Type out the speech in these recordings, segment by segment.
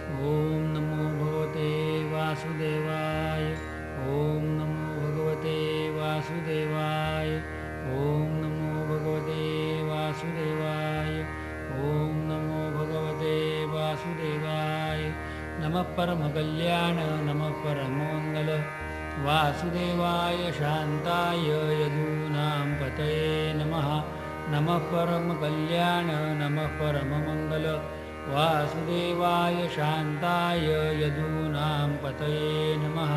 ओम नमो भगवते वासुदेवाय। ओम नमो भगवते वासुदेवाय। ओम नमो भगवते वासुदेवाय। ओम नमो भगवते वासुदेवाय। नमः परमकल्याण नमः परमोङ्गल वासुदेवाय शान्ताय यदूनां पतये नमः। नमः परमकल्याण नमः परममङ्गल वासुदेवाय शान्ताय यदूनां पतये नमः।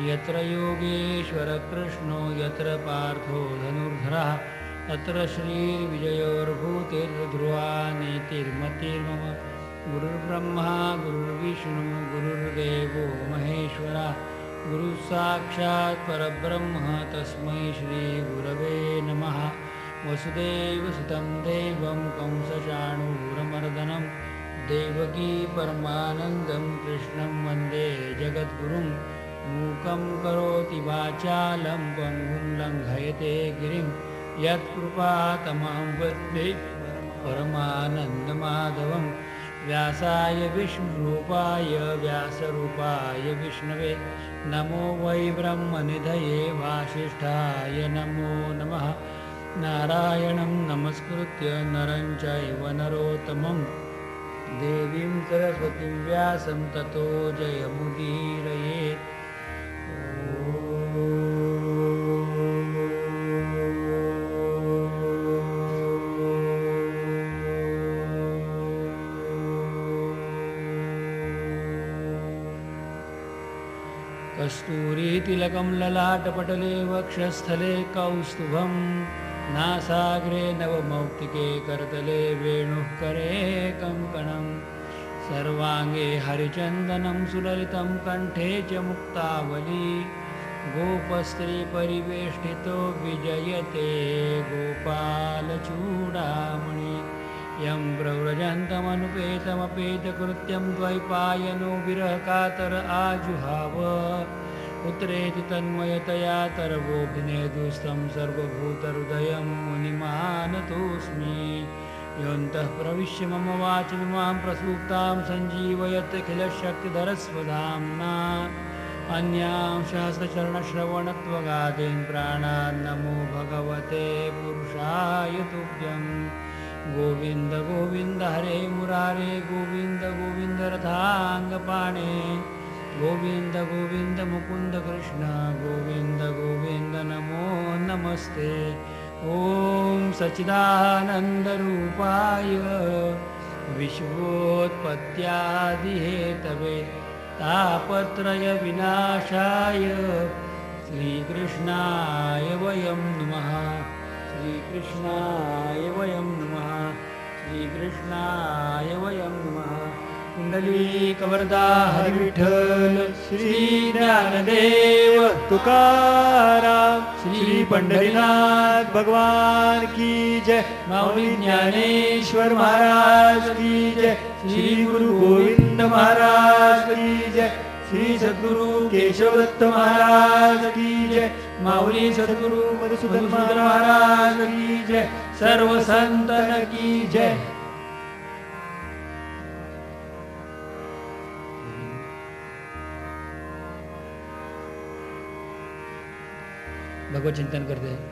यत्र योगेश्वर कृष्णो यत्र पार्थो धनुर्धरः तत्र श्रीर्विजयोर्भूतिर्ध्रुवा नीतिर्मतिर्मम। गुरुर्ब्रह्मा गुरुर्विष्णु गुरुर्देवो महेश्वरः। गुरुसाक्षात् परब्रह्म तस्मै श्रीगुरवे नमः। वसुदेवसुतं देवं कंसचाणूरमर्दनं देवकी परमानन्दं कृष्णं वन्दे जगद्गुरुं। मूकं करोति वाचालं पङ्गुं लङ्घयते गिरिं यत्कृपातमहं वन्दे परमानन्दमाधवं। व्यासाय विष्णुरूपाय व्यासरूपाय विष्णवे नमो वै ब्रह्मनिधये वासिष्ठाय नमो नमः। नारायणं नमस्कृत्य नरं चैव नरोत्तमं देवीं सरस्वतीं व्यासं ततो जयमुदीरयेत्। कस्तूरीतिलकं ललाटपटले वक्षस्थले कौस्तुभं नासाग्रे नवमौक्तिके करतले वेणुः करे कङ्कणं। सर्वाङ्गे हरिचन्दनं सुललितं कण्ठे च मुक्तावली। गोपस्त्रीपरिवेष्टितो विजयते गोपालचूडामणि। यं प्रव्रजन्तमनुपेतमपेतकृत्यं द्वैपायनो विरहकातर आजुहाव। पुत्रेति तन्मयतया तरवोऽभिनेदुस्तं सर्वभूतहृदयं मुनिमानतोऽस्मि। योऽन्तः प्रविश्य मम वाचमिमां प्रसूप्तां सञ्जीवयत्यखिलशक्तिधरस्वधाम्ना। अन्यां सहस्रचरणश्रवणत्वगादीन् प्राणान् नमो भगवते पुरुषाय तुभ्यम्। गोविन्द गोविन्द हरे मुरारे गोविन्द गोविन्द रथाङ्गपाणे। गोविन्द गोविन्द मुकुन्द कृष्ण गोविन्द गोविन्द नमो नमस्ते। ॐ सच्चिदानन्दरूपाय विश्वोत्पत्त्यादिहेतवे तापत्रयविनाशाय श्रीकृष्णाय वयं नमः। श्रीकृष्णाय वयं नमः। श्रीकृष्णाय वयं नमः। कुंडलीकवरदा हरि विठ्ठल श्री ज्ञानदेव तुकाराम श्री पंढरीनाथ भगवान की जय। माऊली ज्ञानेश्वर महाराज की जय। श्री गुरु गोविंद महाराज की जय। श्री सद्गुरु केशवदत्त महाराज की जय। माऊली सद्गुरु मधुसूदन महाराज की जय। सर्व संतन की जय। भगवत चिंतन करते हैं।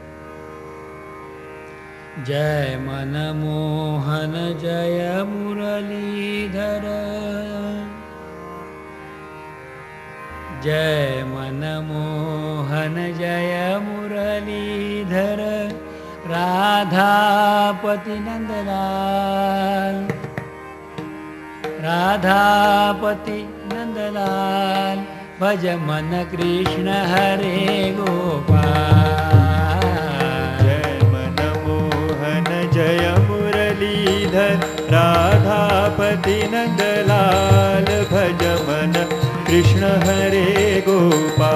जय मनमोहन जय मुरलीधर। जय मनमोहन जय मुरलीधर। राधापति नंदलाल। राधापति नंदलाल। भज मन कृष्ण हरे गोपाल। जय मनमोहन जय मुरलीधर। राधापति नंदलाल। भज मन कृष्ण हरे गोपाल।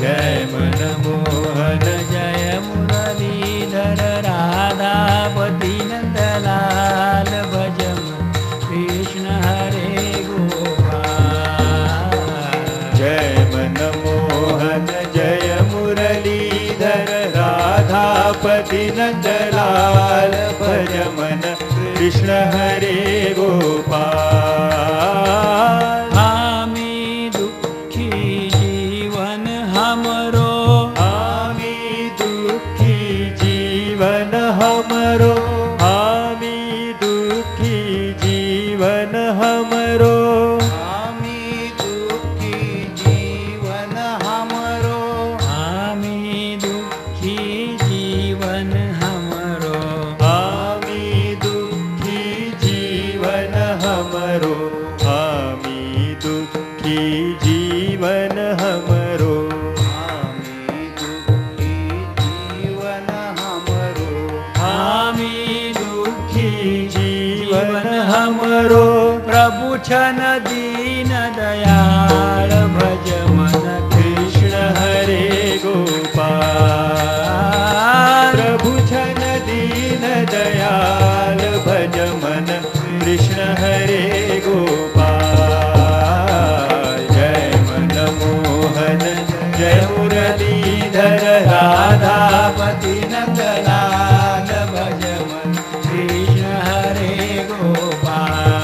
जय मनमोहन जय मुरलीधर। राधापति नंदलाल। भज मन कृष्ण हरे गोपाल। जय मनमोहन जय मुरलीधर। राधापति नंदलाल। भज मन कृष्ण हरे गोपाल। हमरो आमी दुखी जीवन हमरो आमी दुखी जीवन हमरो आमी दुखी जीवन हमरो आमी दुखी जीवन हमरो आमी दुखी जीवन हमरो आमी दुखी जीवन हमरो प्रभु छन दीन दयाल भज मन कृष्ण हरे गोपाल प्रभु छन दीन दयाल भज मन कृष्ण हरे गोपाल जय मन मोहन जय मुरलीधर राधापति नंदलाल भज मन कृष्ण हरे गोपाल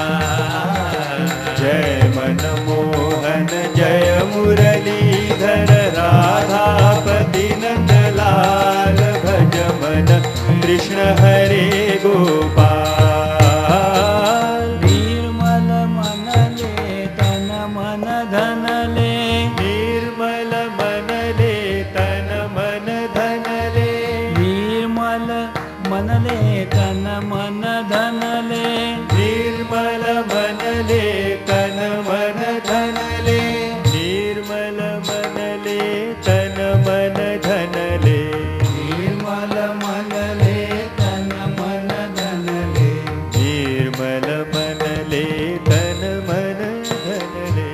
जय मन मोहन जय मुरलीधर राधापति नंदलाल भज मन कृष्ण हरे गोपाल निर्मल मन ले तन मन धन ले निर्मल मन ले तन मन धन ले निर्मल मन ले तन मन धन ले निर्मल मन ले तन मन धन ले निर्मल मन ले तन मन धन ले निर्मल मन ले तन मन धन ले निर्मल मन ले तन मन धन ले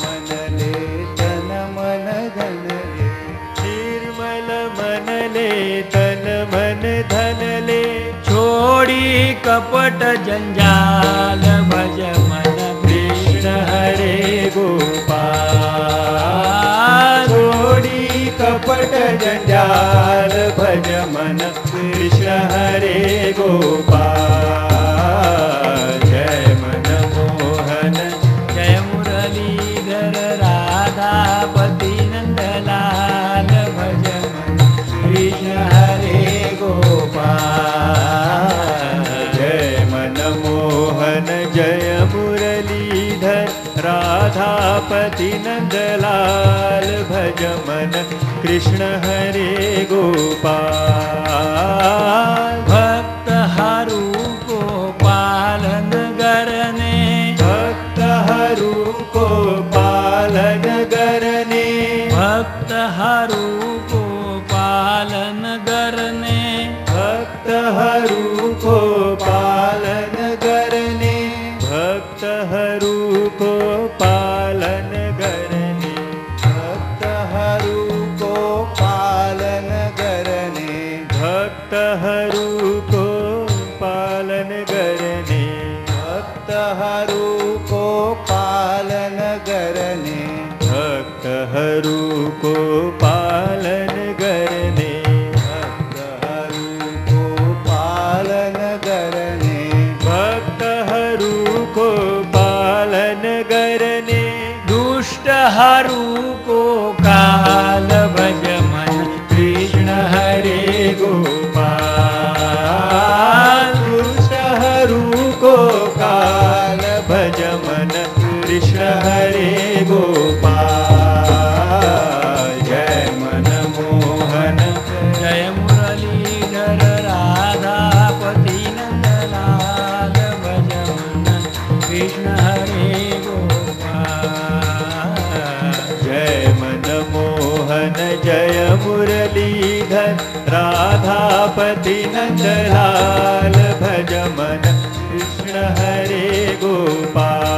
मन ले तन मन धन ले निर्मल मन ले तन मन धन ले छोड़ी कपट जंजाल भज मन कृष्ण हरे गोपाल छोड़ी कपट जंजाल भज मन कृष्ण हरे गोपाल जय मन मोहन जय मुरलीधर राधापति नंदलाल भज मन कृष्ण हरे गोपाल जय मन मोहन जय मुरलीधर राधापति नंदलाल भज मन कृष्ण हरे गोपाल भक्त हरू को पालन करने भक्त हरू को पालन करने भक्त हरू को पालन करने भक्त हरू को पालन करने भक्त हरू को पालन करने भक्त हरू को पालन करने भक्त हरू को पालन करने भक्त हरू को पालन करने भक्त हरू को पालन करने भक्त हरू को पालन करने भक्त हरू को पालन करने दुष्ट हरू को काल भज मन कृष्ण हरे गोपाल दुष्ट हरू को काल भज मन कृष्ण हरे गोपाल जय मन मोहन जय मुरलीधर राधापति नंदलाल भज मन कृष्ण हरे गोपाल जय मन मोहन जय मुरलीधर राधापति नंदलाल भज मन कृष्ण हरे गोपाल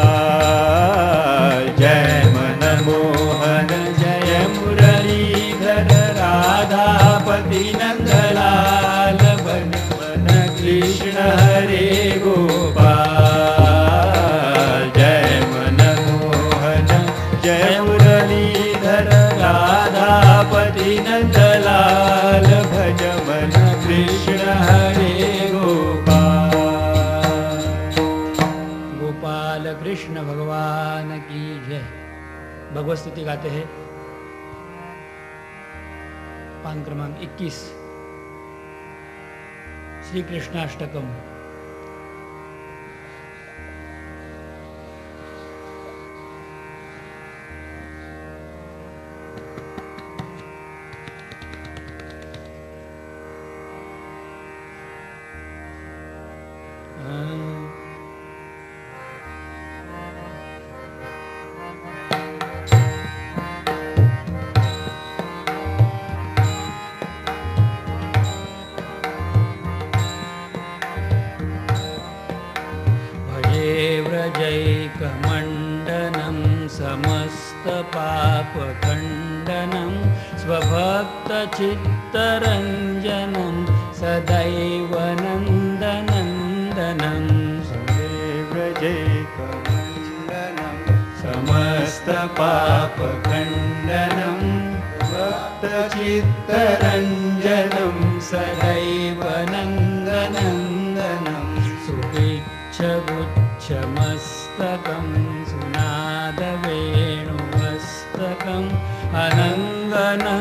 जय मन मोहन जय मुरलीधर राधापति नंदलाल भज मन कृष्ण हरे गोपाल जय मन मोहन जय मुरलीधर राधापति नंदलाल भज मन कृष्ण हरे गोपाल गोपाल कृष्ण भगवान की जय। भगवत स्तुति गाते हैं पान क्रमांक 21 श्री कृष्णाष्टकम। व्रजैकमण्डनं समस्तपापखण्डनं स्वभक्तचित्तरञ्जनं सदैव नन्दनन्दनं व्रजैकमण्डनं समस्तपापखण्डनं भक्तचित्तरञ्जनं सदैव नन्दनन्दनं सुपिच्छगुच्छमस्तकं सुनादवेणुमस्तकम् अनङ्गनङ्गसागरं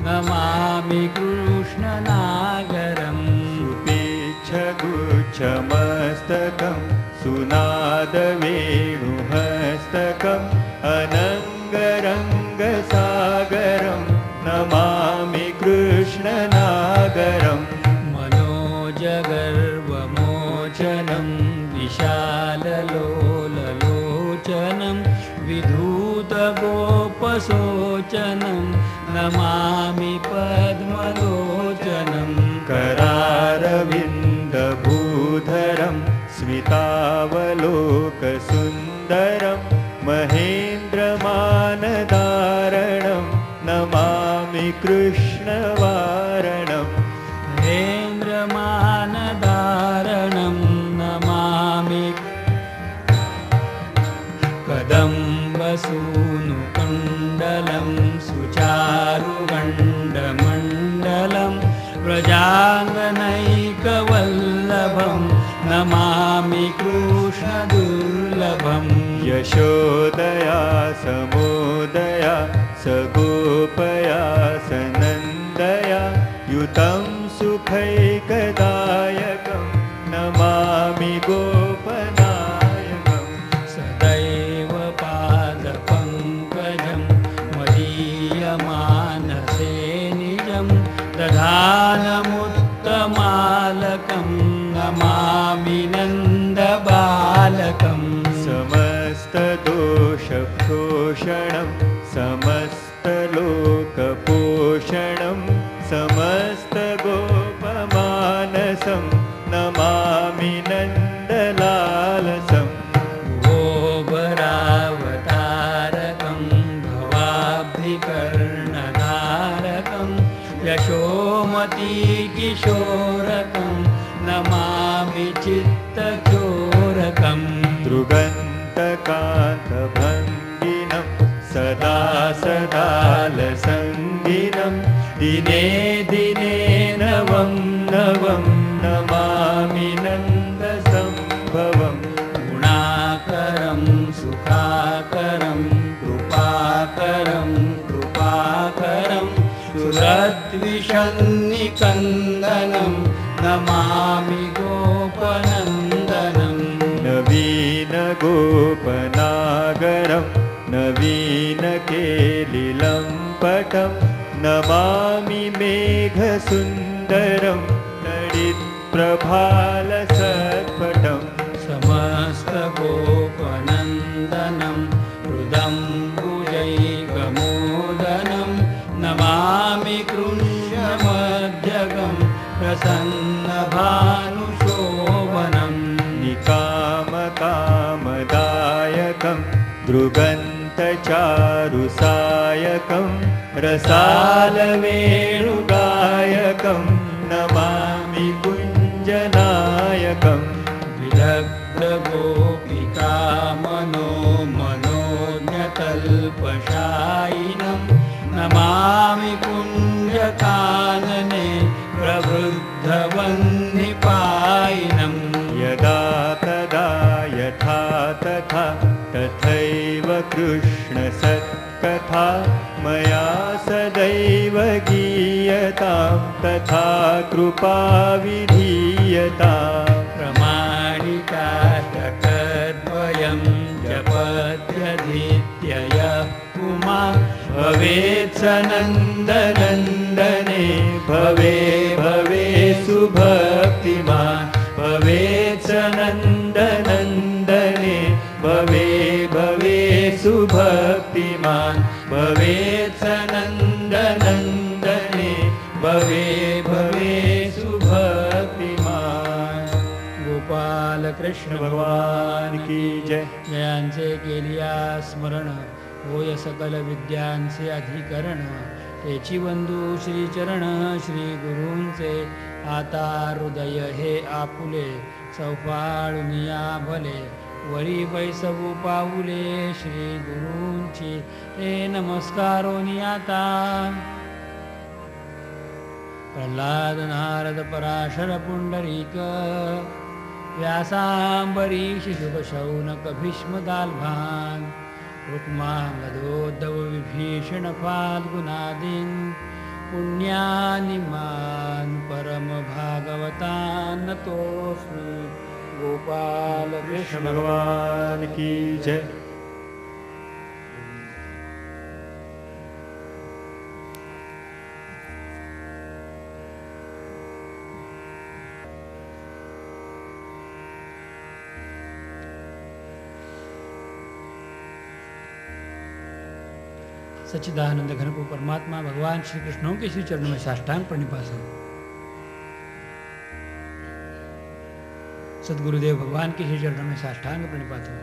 नमामि कृष्णनागरम् सुपिच्छगुच्छमस्तकं सुनादवेणुहस्तकम् अनङ्गरङ्गसागरं नमामि कृष्णनागरम् मनोजगर्वमोचनं विशाललोललोचनं विधूतगोपशोचनं नमामि पद्मलोचनं करारविन्दभूधरं स्मितावलोकसुन्दरं महेन्द्रमानदारणं नमामि कृष्णवारणम् महेन्द्रमानदारणं नमामि कदम्बसूनुकुण्डलं सुचारुगण्डमण्डलं व्रजाङ्गनैकवल्लभं नमामि कृष्णदुर्लभम् यशोदया समोदया सगोपया सनन्दया युतं सुखैकदायकं नमामि गोपनायकम् सदैव पादपङ्कजं मदीयमानसे निजं दधानमुत्तमालकं नमामि नन्दबालकम् समस्तदोषभूषणं समस्तलोकपोषणं समस्तगोपमानसं नमामि नन्दलालसम् गोबरावतारकं भवाब्धिकर्णधारकं यशोमतीकिशोरकं नमामि चित्तचोरकम् दृगन्तकान्तभङ्गिनं सदा सदालसङ्गिनं दिने दिने नवं नवं नमामि नन्दसम्भवम् गुणाकरं सुखाकरं कृपाकरं कृपाकरं सुरद्विषन्निकन्दनं नमामि गोपनन्दनं नवीनगोपनागरं नवीनकेलिलं पटं नमामि मेघसुन्दरं ललितप्रभालसत्पटम् समस्तगोपनन्दनं हृदम्बुजैकमोदनं नमामि कृष्णमध्यगं प्रसन्नभानुशोभनम् निकामकामदायकं दृगन्तचारुसायकं रसालवेणुगायकं नमामि कुञ्जनायकम् विदग्धगोपिकामनो मनोज्ञतल्पशायिनं नमामि कुञ्जकानने प्रवृद्धवह्निपायिनम् यदा तदा यथा तथा तथैव कृष्णसत्कथा मया सदैव गीयतां तथा कृपा विधीयताम् प्रमाणिका शकद्वयं जपत्यधीत्ययः पुमान् भवेत् स नन्दनन्दने भवे भवे सुभक्तिमान् भवेत् स नन्दनन्दने भवे भवे सुभक्तिमान् भवेत् स नन्दनन्दने भवे भवे सुभक्तिमान्। गोपाल कृष्ण भगवान की जय. जयांचे केलिया स्मरण होय सकल विद्यांचे अधिकरण तेची बंधू श्रीचरण श्री गुरूंचे आता हृदय हे आपुले सौफाळुनिया भले वरी वैसवू पाऊले श्री गुरूंची हे नमस्कारोनी आता प्रल्हाद नारद पराशर पुंडरीक व्यासांबरीश शुभ शौनक भीष्म दालभान रुक्मांगदोद्धव विभीषण फाल्गुनादीन पुण्यानिमान परम भागवतान नतोस्मि गोपाल कृष्ण भगवान की जय. सच्चिदानंद घनको परमात्मा भगवान श्री कृष्णों के श्री चरणों में साष्टांग प्रणिपात हो. सदगुरुदेव भगवान के श्री चरणों में साष्टांग प्रणिपात हो.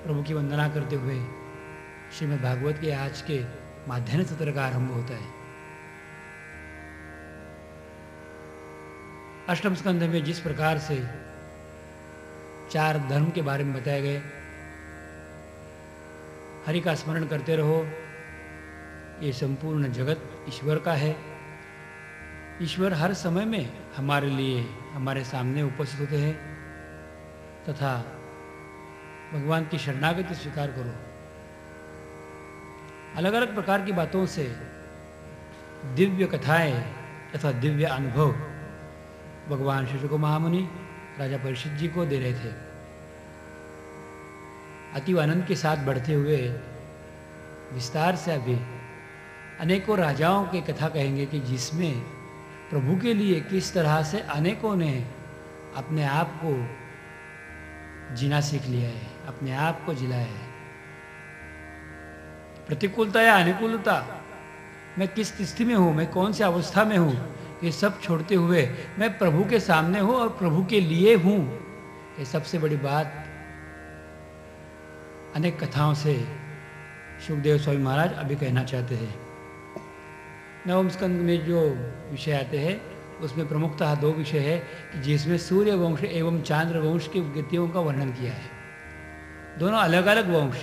प्रभु की वंदना करते हुए श्रीमद् भागवत के आज के माध्याह्न सत्र का आरंभ होता है. अष्टम स्कंध में जिस प्रकार से 4 धर्म के बारे में बताए गए, हरि का स्मरण करते रहो, ये संपूर्ण जगत ईश्वर का है. ईश्वर हर समय में हमारे लिए हमारे सामने उपस्थित होते हैं तथा भगवान की शरणागति स्वीकार करो. अलग अलग प्रकार की बातों से दिव्य कथाएं तथा दिव्य अनुभव भगवान श्री शुक महामुनि राजा परीक्षित जी को दे रहे थे. अतीव आनंद के साथ बढ़ते हुए विस्तार से अभी अनेकों राजाओं की कथा कहेंगे कि जिसमें प्रभु के लिए किस तरह से अनेकों ने अपने आप को जीना सीख लिया है, अपने आप को जिलाया है. प्रतिकूलता या अनुकूलता, मैं किस स्थिति में हूँ, मैं कौन सी अवस्था में हूँ, ये सब छोड़ते हुए मैं प्रभु के सामने हूँ और प्रभु के लिए हूँ. ये सबसे बड़ी बात अनेक कथाओं से सुखदेव स्वामी महाराज अभी कहना चाहते हैं. नवम स्कंद में जो विषय आते हैं उसमें प्रमुखतः 2 विषय है कि जिसमें सूर्य वंश एवं चांद्र वंश की गतियों का वर्णन किया है. दोनों अलग अलग वंश,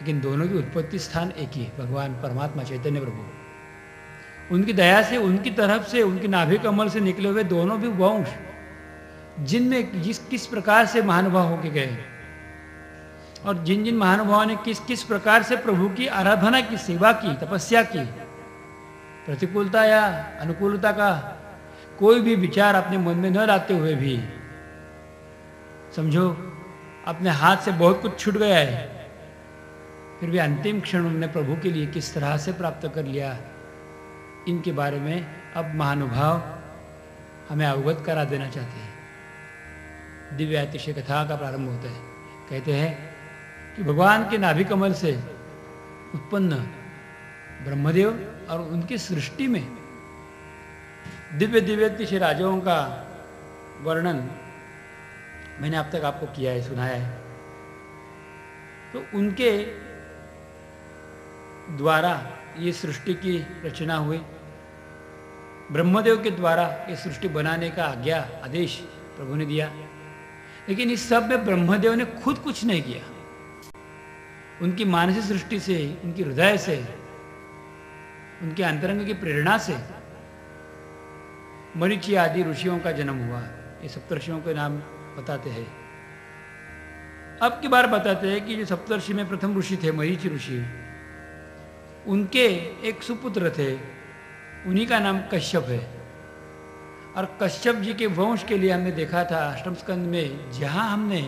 लेकिन दोनों की उत्पत्ति स्थान एक ही, भगवान परमात्मा चैतन्य प्रभु. उनकी दया से, उनकी तरफ से, उनकी नाभि कमल से निकले हुए दोनों भी वंश, जिनमें किस प्रकार से महानुभाव होके गए और जिन जिन महानुभावों ने किस प्रकार से प्रभु की आराधना की, सेवा की, तपस्या की, प्रतिकूलता या अनुकूलता का कोई भी विचार अपने मन में न लाते हुए भी, समझो अपने हाथ से बहुत कुछ छूट गया है, फिर भी अंतिम क्षण उन्होंने प्रभु के लिए किस तरह से प्राप्त कर लिया, इनके बारे में अब महानुभाव हमें अवगत करा देना चाहते हैं. दिव्य अतिशय कथा का प्रारंभ होता है. कहते हैं कि भगवान के नाभि कमल से उत्पन्न ब्रह्मदेव और उनकी सृष्टि में दिव्य दिव्य अतिशय राजाओं का वर्णन मैंने अब तक आपको किया है, सुनाया है. तो उनके द्वारा ये सृष्टि की रचना हुई. ब्रह्मदेव के द्वारा ये सृष्टि बनाने का आदेश प्रभु ने दिया. लेकिन इस सब में ब्रह्मदेव ने खुद कुछ नहीं किया. उनकी मानसिक सृष्टि से, उनकी हृदय से, उनके अंतरंग की प्रेरणा से मरीचि आदि ऋषियों का जन्म हुआ. ये सप्तर्षियों के नाम बताते हैं. अब की बार बताते हैं कि जो सप्तर्षि में प्रथम ऋषि थे मरीचि ऋषि, उनके एक सुपुत्र थे, उन्हीं का नाम कश्यप है. और कश्यप जी के वंश के लिए हमने देखा था अष्टम स्कंद में, जहां हमने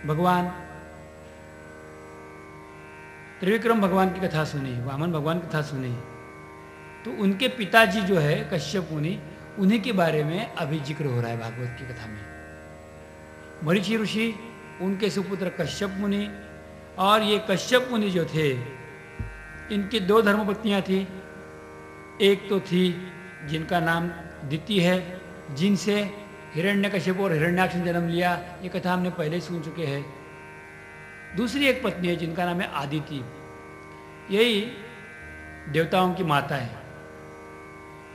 भगवान त्रिविक्रम भगवान की कथा सुनी, वामन भगवान की कथा सुनी, तो उनके पिताजी जो है कश्यप मुनि, उन्हीं के बारे में अभी जिक्र हो रहा है भागवत की कथा में. मरीचि ऋषि, उनके सुपुत्र कश्यप मुनि, और ये कश्यप मुनि जो थे, इनकी 2 धर्मपत्नियां थी. एक तो थी जिनका नाम दिति है, जिनसे हिरण्यकश्यप और हिरण्याक्ष ने जन्म लिया, ये कथा हमने पहले सुन चुके हैं। दूसरी एक पत्नी है जिनका नाम है आदिति, यही देवताओं की माता है।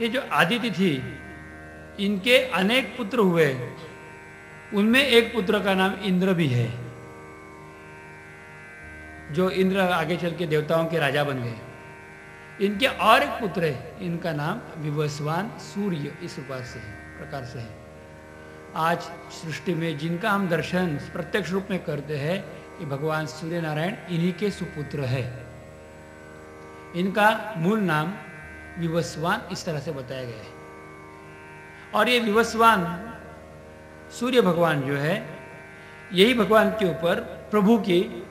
ये जो आदिति थी, इनके अनेक पुत्र हुए, उनमें एक पुत्र का नाम इंद्र भी है, जो इंद्र आगे चल के देवताओं के राजा बन गए। इनके और एक पुत्र है, इनका नाम विवस्वान सूर्य, इस प्रकार से है। आज सृष्टि में जिनका हम दर्शन प्रत्यक्ष रूप में करते हैं, कि भगवान सूर्य नारायण इन्हीं के सुपुत्र है। इनका मूल नाम विवस्वान इस तरह से बताया गया है। और ये विवस्वान सूर्य भगवान जो है, यही भगवान के ऊपर प्रभु की,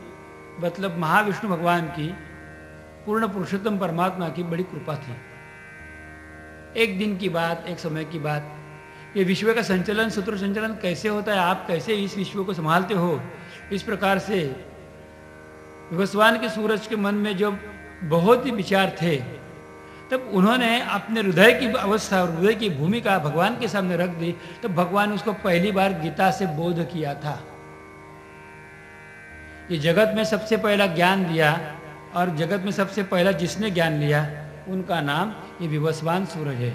मतलब महाविष्णु भगवान की, पूर्ण पुरुषोत्तम परमात्मा की बड़ी कृपा थी। एक दिन की बात, एक समय की बात, ये विश्व का संचलन, सूत्र संचलन कैसे होता है, आप कैसे इस विश्व को संभालते हो, इस प्रकार से विवस्वान के सूरज के मन में जब बहुत ही विचार थे, तब उन्होंने अपने हृदय की अवस्था और हृदय की भूमिका भगवान के सामने रख दी। तब भगवान उसको पहली बार गीता से बोध किया था। ये जगत में सबसे पहला ज्ञान दिया, और जगत में सबसे पहला जिसने ज्ञान लिया, उनका नाम ये विवस्वान सूरज है।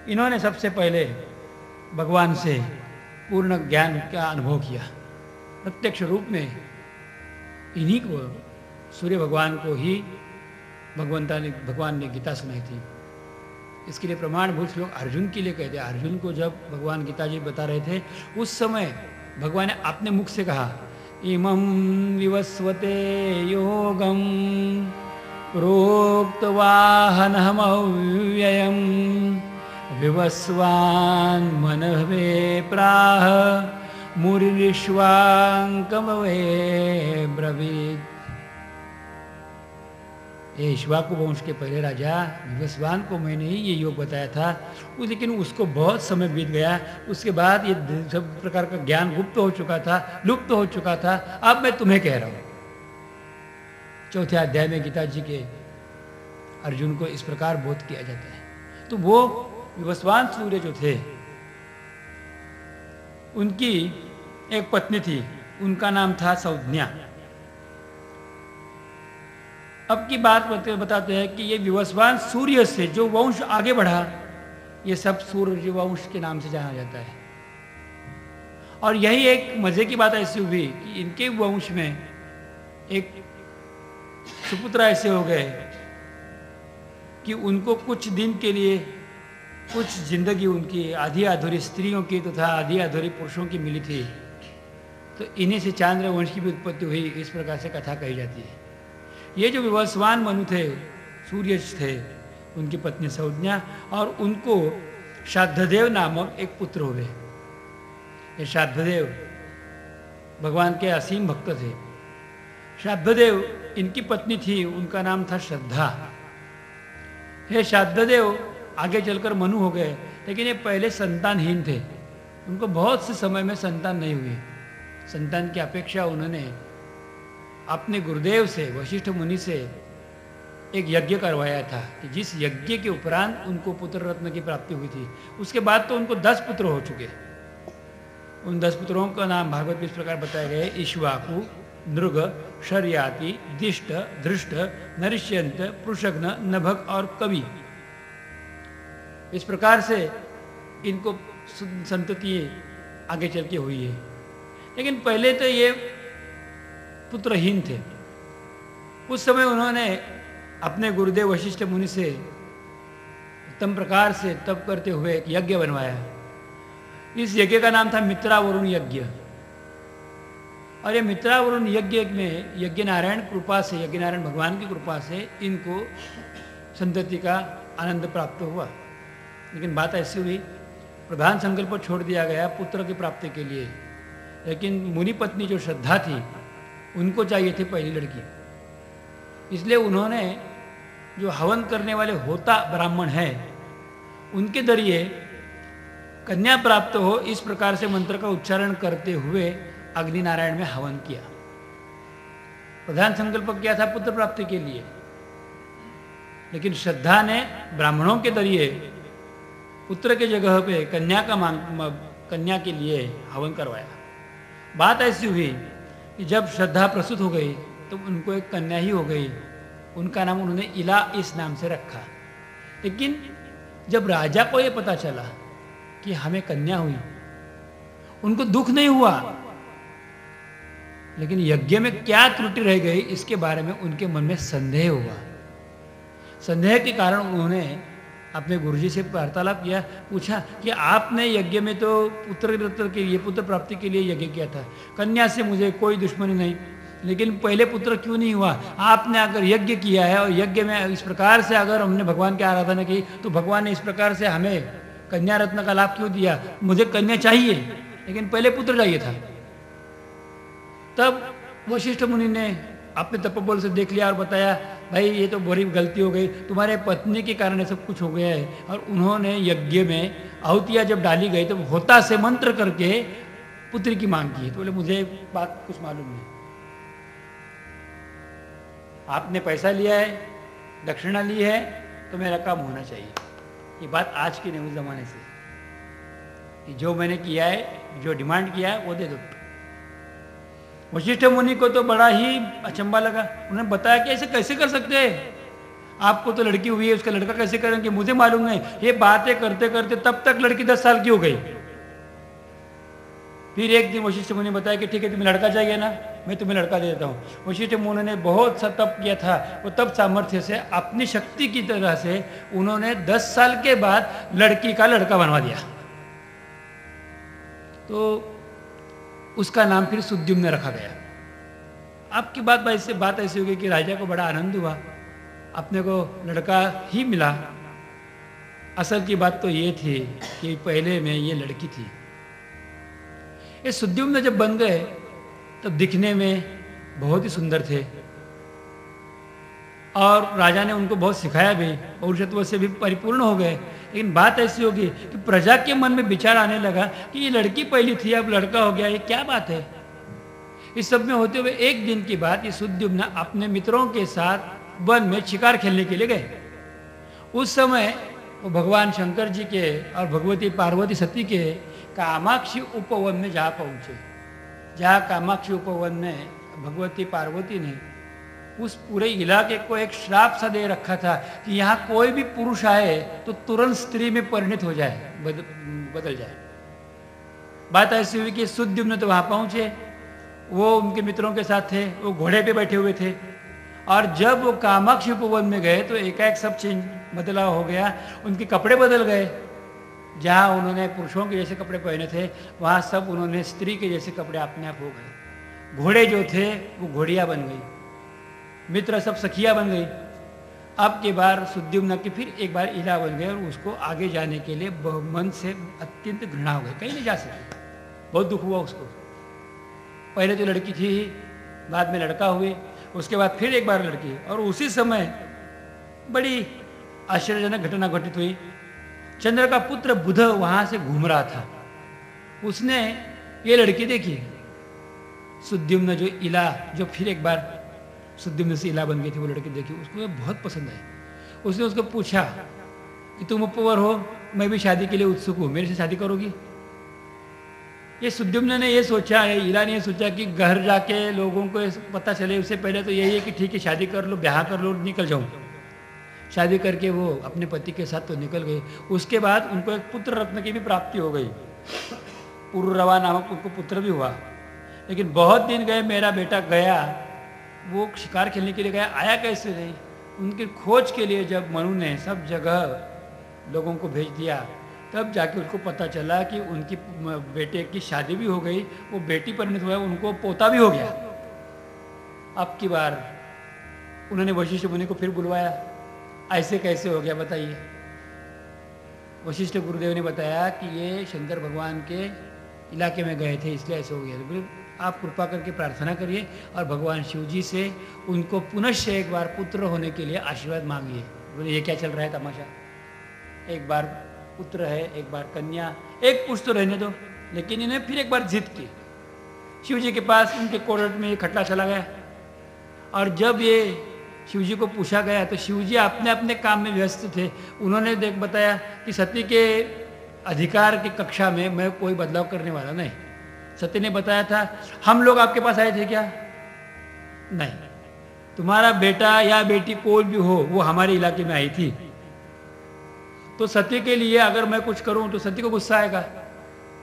इन्होंने सबसे पहले भगवान से पूर्ण ज्ञान का अनुभव किया, प्रत्यक्ष रूप में। इन्हीं को, सूर्य भगवान को ही भगवान ने गीता सुनाई थी। इसके लिए प्रमाणभूत श्लोक अर्जुन के लिए कहते हैं। अर्जुन को जब भगवान गीता जी बता रहे थे, उस समय भगवान ने अपने मुख से कहा, इमं विवस्वते योगम प्रोक्तवाहनमव्ययं विवस्वान् मनवे प्राह मुरिश्वांकमवे ब्रवीत। ये इक्ष्वाकु वंश के पहले राजा विवस्वान को मैंने ही ये योग बताया था, लेकिन उसको बहुत समय बीत गया। उसके बाद ये सब प्रकार का ज्ञान गुप्त हो चुका था, लुप्त हो चुका था। अब मैं तुम्हें कह रहा हूं। चौथे अध्याय में गीता जी के अर्जुन को इस प्रकार बोध किया जाता है। तो वो विवस्वान सूर्य जो थे, उनकी एक पत्नी थी, उनका नाम था संज्ञा। अब की बात बताते हैं कि ये विवस्वान सूर्य से जो वंश आगे बढ़ा, ये सब सूर्य वंश के नाम से जाना जाता है। और यही एक मजे की बात ऐसी हुई कि इनके वंश में एक सुपुत्र ऐसे हो गए कि उनको कुछ दिन के लिए कुछ जिंदगी उनकी आधी अधूरी स्त्रियों की तथा आधी अधूरी पुरुषों की मिली थी। तो इन्हीं से चांद्र वंश की भी उत्पत्ति हुई, इस प्रकार से कथा कही जाती है। ये जो विवस्वान मनु थे, सूर्य थे, उनकी पत्नी संज्ञा, और उनको श्राद्धदेव नामक एक पुत्र हुए। ये श्राद्धदेव भगवान के असीम भक्त थे। श्राद्धदेव इनकी पत्नी थी, उनका नाम था श्रद्धा। हे श्राद्धदेव आगे चलकर मनु हो गए, लेकिन ये पहले संतानहीन थे। उनको बहुत से समय में संतान नहीं हुई। संतान की अपेक्षा उन्होंने अपने गुरुदेव से, वशिष्ठ मुनि से एक यज्ञ करवाया था, कि जिस यज्ञ के उपरांत उनको पुत्र रत्न की प्राप्ति हुई थी। उसके बाद तो उनको 10 पुत्र हो चुके। उन 10 पुत्रों का नाम भागवत में इस प्रकार बताया गया है, इक्ष्वाकु, नृग, शर्याति, दिष्ट, धृष्ट, नरिष्यंत, पृषग्न, नभग और कवि। इस प्रकार से इनको संतति आगे चल के हुई है। लेकिन पहले तो ये पुत्रहीन थे। उस समय उन्होंने अपने गुरुदेव वशिष्ठ मुनि से उत्तम प्रकार से तप करते हुए एक यज्ञ बनवाया। इस यज्ञ का नाम था मित्रावरुण यज्ञ। और ये मित्रावरुण यज्ञ में यज्ञ नारायण कृपा से, यज्ञ नारायण भगवान की कृपा से इनको संतति का आनंद प्राप्त हुआ। लेकिन बात ऐसी हुई, प्रधान संकल्प छोड़ दिया गया पुत्र की प्राप्ति के लिए। लेकिन मुनि पत्नी जो श्रद्धा थी, उनको चाहिए थी पहली लड़की। इसलिए उन्होंने जो हवन करने वाले होता ब्राह्मण है, उनके जरिए कन्या प्राप्त हो, इस प्रकार से मंत्र का उच्चारण करते हुए अग्नि नारायण में हवन किया। प्रधान संकल्प किया था पुत्र प्राप्ति के लिए, लेकिन श्रद्धा ने ब्राह्मणों के जरिए पुत्र के जगह पे कन्या के लिए हवन करवाया। बात ऐसी हुई कि जब श्रद्धा प्रस्तुत हो गई तो उनको एक कन्या ही हो गई। उनका नाम उन्होंने इला इस नाम से रखा। लेकिन जब राजा को ये पता चला कि हमें कन्या हुई, उनको दुख नहीं हुआ, लेकिन यज्ञ में क्या त्रुटि रह गई इसके बारे में उनके मन में संदेह हुआ। संदेह के कारण उन्होंने अपने गुरुजी से वार्तालाप किया, पूछा कि आपने यज्ञ में तो पुत्र के लिए, पुत्र प्राप्ति के लिए यज्ञ किया था, कन्या से मुझे कोई दुश्मनी नहीं, लेकिन पहले पुत्र क्यों नहीं हुआ? आपने अगर यज्ञ किया है और यज्ञ में इस प्रकार से अगर हमने भगवान की आराधना की तो भगवान ने इस प्रकार से हमें कन्या रत्न का लाभ क्यों दिया? मुझे कन्या चाहिए लेकिन पहले पुत्र चाहिए था। तब वशिष्ठ मुनि ने अपने तपोबल से देख लिया और बताया, भाई ये तो बड़ी गलती हो गई, तुम्हारे पत्नी के कारण सब कुछ हो गया है। और उन्होंने यज्ञ में आहुतियाँ जब डाली गई तो होता से मंत्र करके पुत्री की मांग की। तो बोले मुझे बात कुछ मालूम नहीं, आपने पैसा लिया है, दक्षिणा ली है, तो मेरा काम होना चाहिए। ये बात आज की नहीं, उस जमाने से, कि जो मैंने किया है, जो डिमांड किया है वो दे दो। वशिष्ठ मुनि को तो बड़ा ही अचंबा लगा। उन्होंने बताया कि ऐसे कैसे कर सकते हैं, आपको तो लड़की हुई है, उसका लड़का कैसे करेंगे? मुझे मालूम नहीं। ये बातें करते करते तब तक लड़की 10 साल की हो गई। फिर एक दिन वशिष्ठ मुनि बताया कि ठीक है, तुम्हें लड़का चाहिए ना, मैं तुम्हें लड़का दे देता हूँ। वशिष्ठ मुनि ने बहुत सा तप किया था, वो तप सामर्थ्य से अपनी शक्ति की तरह से उन्होंने 10 साल के बाद लड़की का लड़का बनवा दिया। तो उसका नाम फिर सुद्युम्न रखा गया। आपकी बात ऐसी हो गई कि राजा को बड़ा आनंद हुआ, अपने को लड़का ही मिला। असल की बात तो ये थी कि पहले में ये लड़की थी। ये सुद्युम्न जब बन गए तब दिखने में बहुत ही सुंदर थे और राजा ने उनको बहुत सिखाया भी, पौरुषत्व से भी परिपूर्ण हो गए। लेकिन बात ऐसी होगी कि प्रजा के मन में विचार आने लगा कि ये लड़की पहली थी, अब लड़का हो गया, ये क्या बात है? इस सब में होते हुए एक दिन की बात, ये सुद्युम्न अपने मित्रों के साथ वन में शिकार खेलने के लिए गए। उस समय वो भगवान शंकर जी के और भगवती पार्वती सती के कामाक्षी उपवन में जा पहुंचे। जहाँ कामाक्षी उपवन में भगवती पार्वती ने उस पूरे इलाके को एक श्राप सा दे रखा था कि यहाँ कोई भी पुरुष आए तो तुरंत स्त्री में परिणत हो जाए, बदल जाए। बात ऐसी हुई कि सुद्युम्न तो वहाँ पहुँचे, वो उनके मित्रों के साथ थे, वो घोड़े पे बैठे हुए थे। और जब वो कामाक्षी उपवन में गए तो एकाएक सब चेंज बदलाव हो गया, उनके कपड़े बदल गए। जहाँ उन्होंने पुरुषों के जैसे कपड़े पहने थे वहाँ सब उन्होंने स्त्री के जैसे कपड़े अपने आप हो गए। घोड़े जो थे वो घोड़ियाँ बन गई, मित्र सब सखिया बन गई। अब के बार सुद्युम्न की फिर एक बार इला बन गए और उसको आगे जाने के लिए मन से अत्यंत घृणा हो गई, कहीं नहीं जा सके। बहुत दुख हुआ उसको। पहले तो लड़की थी ही, बाद में लड़का हुए, उसके बाद फिर एक बार लड़की। और उसी समय बड़ी आश्चर्यजनक घटना घटित हुई। चंद्र का पुत्र बुध वहां से घूम रहा था, उसने ये लड़की देखी, सुद्युम्न जो इला, जो फिर एक बार सुद्युम्न से इला बन गई थी, वो लड़की देखी, उसको बहुत पसंद आई। उसने उसको पूछा कि तुम उपवर हो, मैं भी शादी के लिए उत्सुक हूँ, मेरे से शादी करोगी? ये सुद्युम्न ने ये सोचा, इला ने ये सोचा कि घर जाके लोगों को पता चले उससे पहले तो यही है कि ठीक है शादी कर लो, ब्याह कर लो, निकल जाऊँ। शादी करके वो अपने पति के साथ तो निकल गई। उसके बाद उनको एक पुत्र रत्न की भी प्राप्ति हो गई, पुरुरवा नामक उनको पुत्र भी हुआ। लेकिन बहुत दिन गए, मेरा बेटा गया, वो शिकार खेलने के लिए गया, आया कैसे नहीं? उनकी खोज के लिए जब मनु ने सब जगह लोगों को भेज दिया, तब जाके उनको पता चला कि उनकी बेटे की शादी भी हो गई, वो बेटी परिणत हुआ, उनको पोता भी हो गया। अब की बार उन्होंने वशिष्ठ मुनि को फिर बुलवाया, ऐसे कैसे हो गया बताइए? वशिष्ठ गुरुदेव ने बताया कि ये शंकर भगवान के इलाके में गए थे इसलिए ऐसे हो गया। तो आप कृपा करके प्रार्थना करिए और भगवान शिव जी से उनको पुनश्च एक बार पुत्र होने के लिए आशीर्वाद मांगिए। बोले ये क्या चल रहा है तमाशा? एक बार पुत्र है, एक बार कन्या, एक पुरुष तो रहने दो। लेकिन इन्हें फिर एक बार जिद की शिव जी के पास, उनके कोर्ट में ये खटला चला गया। और जब ये शिव जी को पूछा गया तो शिव जी अपने अपने काम में व्यस्त थे। उन्होंने बताया कि सती के अधिकार की कक्षा में मैं कोई बदलाव करने वाला नहीं। सती ने बताया था, हम लोग आपके पास आए थे क्या? नहीं, तुम्हारा बेटा या बेटी कोई भी हो वो हमारे इलाके में आई थी। तो सती के लिए अगर मैं कुछ करूं तो सती को गुस्सा आएगा,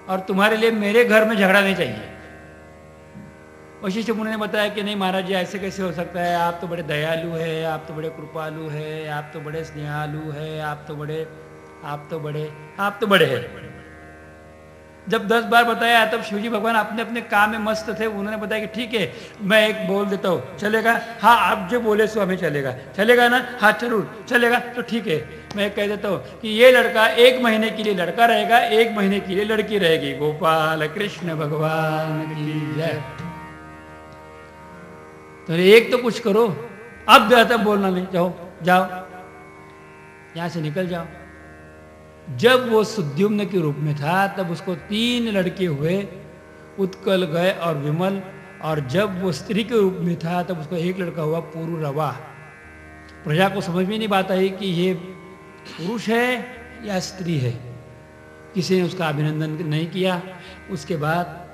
और तुम्हारे लिए मेरे घर में झगड़ा नहीं चाहिए। वशिष्ठ मुनि ने बताया कि नहीं महाराज जी, ऐसे कैसे हो सकता है, आप तो बड़े दयालु है, आप तो बड़े कृपालु है, आप तो बड़े स्नेहालु है, आप तो बड़े हैं। जब 10 बार बताया तब शिवजी भगवान अपने अपने काम में मस्त थे। उन्होंने बताया कि ठीक है, मैं एक बोल देता हूँ, चलेगा? हाँ, आप जो बोले सो हमें चलेगा। चलेगा ना? हाँ जरूर चलेगा। तो ठीक है, मैं कह देता हूँ कि ये लड़का 1 महीने के लिए लड़का रहेगा, 1 महीने के लिए लड़की रहेगी। गोपाल कृष्ण भगवान की जय। तो एक तो कुछ करो, अब ज्यादा बोलना नहीं, जाओ यहां से निकल जाओ। जब वो सुद्युम्न के रूप में था तब उसको 3 लड़के हुए, उत्कल, गय और विमल। और जब वो स्त्री के रूप में था तब उसको 1 लड़का हुआ, पुरुरवा। प्रजा को समझ में नहीं बात आई कि ये पुरुष है या स्त्री है। किसी ने उसका अभिनंदन नहीं किया। उसके बाद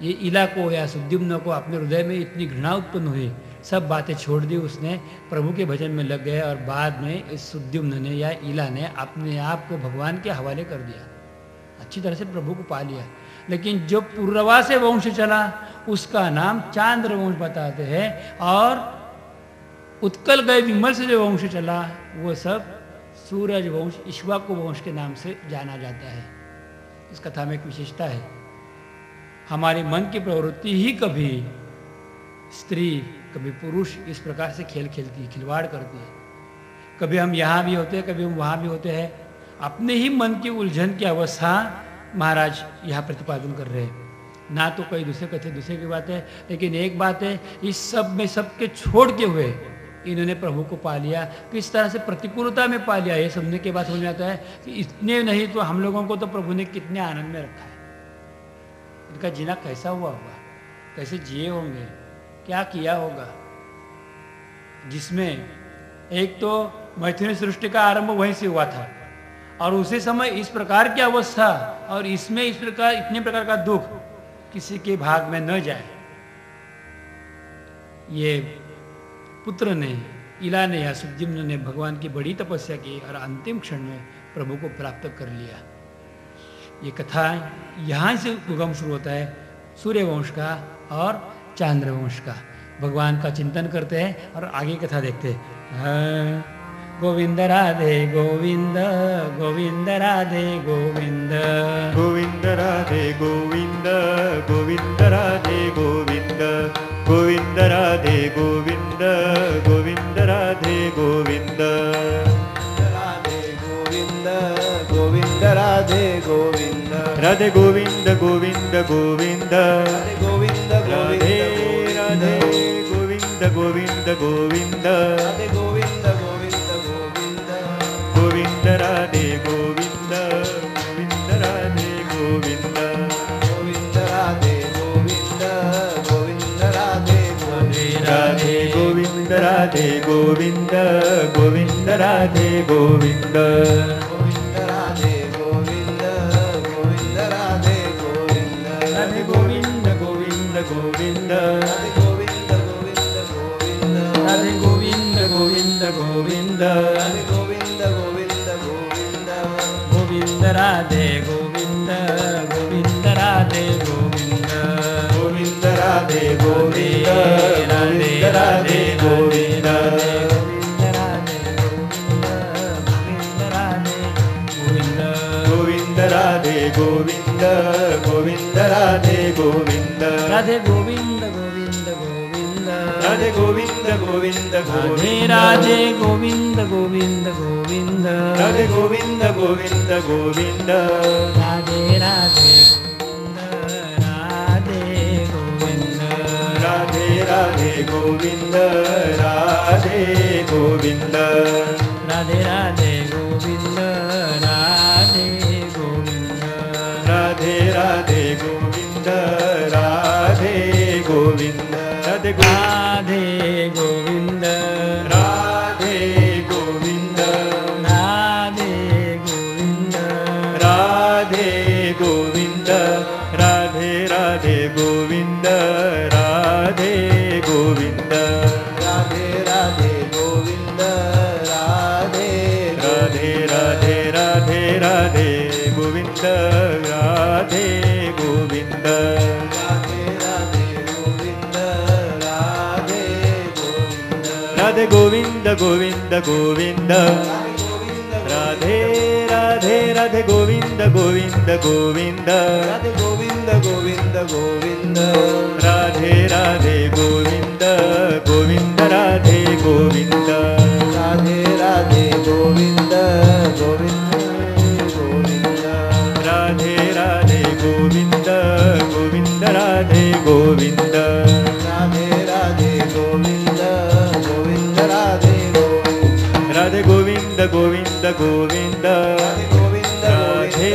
ये इला को या सुद्युम्न को अपने हृदय में इतनी घृणा उत्पन्न हुई, सब बातें छोड़ दी, उसने प्रभु के भजन में लग गए। और बाद में इस सुद्युम्न ने या इला ने अपने आप को भगवान के हवाले कर दिया, अच्छी तरह से प्रभु को पा लिया। लेकिन जो पुरवा से वंश चला उसका नाम चांद्र वंश बताते हैं, और उत्कल गए विमल से जो वंश चला वो सब सूरज वंश, इक्ष्वाकु वंश के नाम से जाना जाता है। इस कथा में एक विशेषता है, हमारे मन की प्रवृत्ति ही कभी स्त्री कभी पुरुष इस प्रकार से खेल खेलती है, खिलवाड़ करती है। कभी हम यहाँ भी होते हैं, कभी हम वहाँ भी होते हैं। अपने ही मन की उलझन की अवस्था महाराज यहाँ प्रतिपादन कर रहे हैं। ना तो कोई दूसरे कथे दूसरे की बात है, लेकिन एक बात है, इस सब में सबके छोड़ के हुए इन्होंने प्रभु को पा लिया। किस तरह से प्रतिकूलता में पा लिया, ये समझने के बाद समझ में आता है कि इतने नहीं तो हम लोगों को तो प्रभु ने कितने आनंद में रखा है। इनका जीना कैसा हुआ होगा, कैसे जिए होंगे, क्या किया होगा, जिसमें एक तो मैथुनी सृष्टि का आरंभ वहीं से हुआ था, और उसी समय इस प्रकार की अवस्था, और इसमें इस प्रकार इतने प्रकार का दुख किसी के भाग में न जाए। ये पुत्र ने, इला ने या सुद्युम्न ने भगवान की बड़ी तपस्या की और अंतिम क्षण में प्रभु को प्राप्त कर लिया। ये कथा यहाँ से उगम शुरू होता है, सूर्यवंश का और चांद्रवंश का। भगवान का चिंतन करते हैं और आगे कथा देखते हैं। गोविंद राधे गोविंद, गोविंद राधे गोविंद, गोविंद राधे गोविंद, गोविंद राधे गोविंद, गोविंद राधे गोविंद, गोविंद राधे गोविंद, राधे गोविंद, गोविंद राधे गोविंद, राधे गोविंद गोविंद गोविंद, राधे गोविंद राधे गोविंद राधे गोविंद गोविंद गोविंद, राधे गोविंद गोविंद गोविंद, गोविंद राधे गोविंद, गोविंद राधे गोविंद, गोविंद राधे गोविंद, गोविंद राधे गोविंद, राधे गोविंद राधे गोविंद, गोविंद राधे गोविंद, गोविंद राधे गोविंद, गोविंद राधे गोविंद, राधे गोविंद गोविंद गोविंद, राधे गोविंद गोविंद गोविंद, राधे गोविंद गोविंद गोविंद, राधे गोविंद गोविंद गोविंद, गोविंद राधे गोविंद, गोविंद राधे गोविंद, गोविंद राधे गोविंद, गोविंद राधे गोविंद, गोविंद राधे गोविंद, गोविंद राधे गोविंद, राधे गोविंद गोविंद गोविंद, राधे गोविंद गोविंद गोविंद, राधे गोविंद गोविंद गोविंद, राधे गोविंद गोविंद गोविंद, राधे राधे गोविंद, राधे गोविंद, राधे राधे गोविंद, राधे गोविंद, राधे राधे गोविंद, राधे गोविंद, राधे गोविंद, राधे गोविंद, राधे गोविंद, राधे गोविंद, राधे गोविंद राधे राधे गोविंद राधे गोविंद राधे गोविंद गोविंद गोविंद राधे राधे राधे गोविंद गोविंद गोविंद राधे गोविंद गोविंद गोविंद राधे राधे गोविंद गोविंद राधे गोविंद राधे राधे गोविंद गोविंद गोविंद राधे राधे गोविंद गोविंद राधे गोविंद राधे राधे गोविंद गोविंद राधे गोविंद राधे गोविंद गोविंद गोविंद राधे गोविंद राधे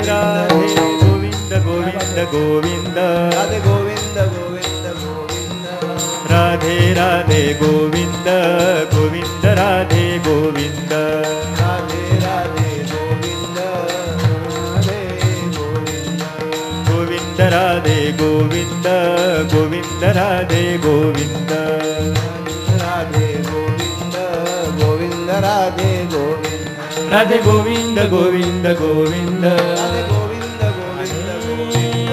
राधे गोविंद गोविंद गोविंद राधे गोविंद गोविंद गोविंद राधे राधे गोविंद गोविंद राधे गोविंद राधे राधे गोविंद राधे गोविंद गोविंद राधे गोविंद गोविंद राधे गोविंद राधे गोविंद गोविंद राधे गोविंद राधे गोविंद गोविंद गोविंद राधे गोविंद गोविंद गोविंद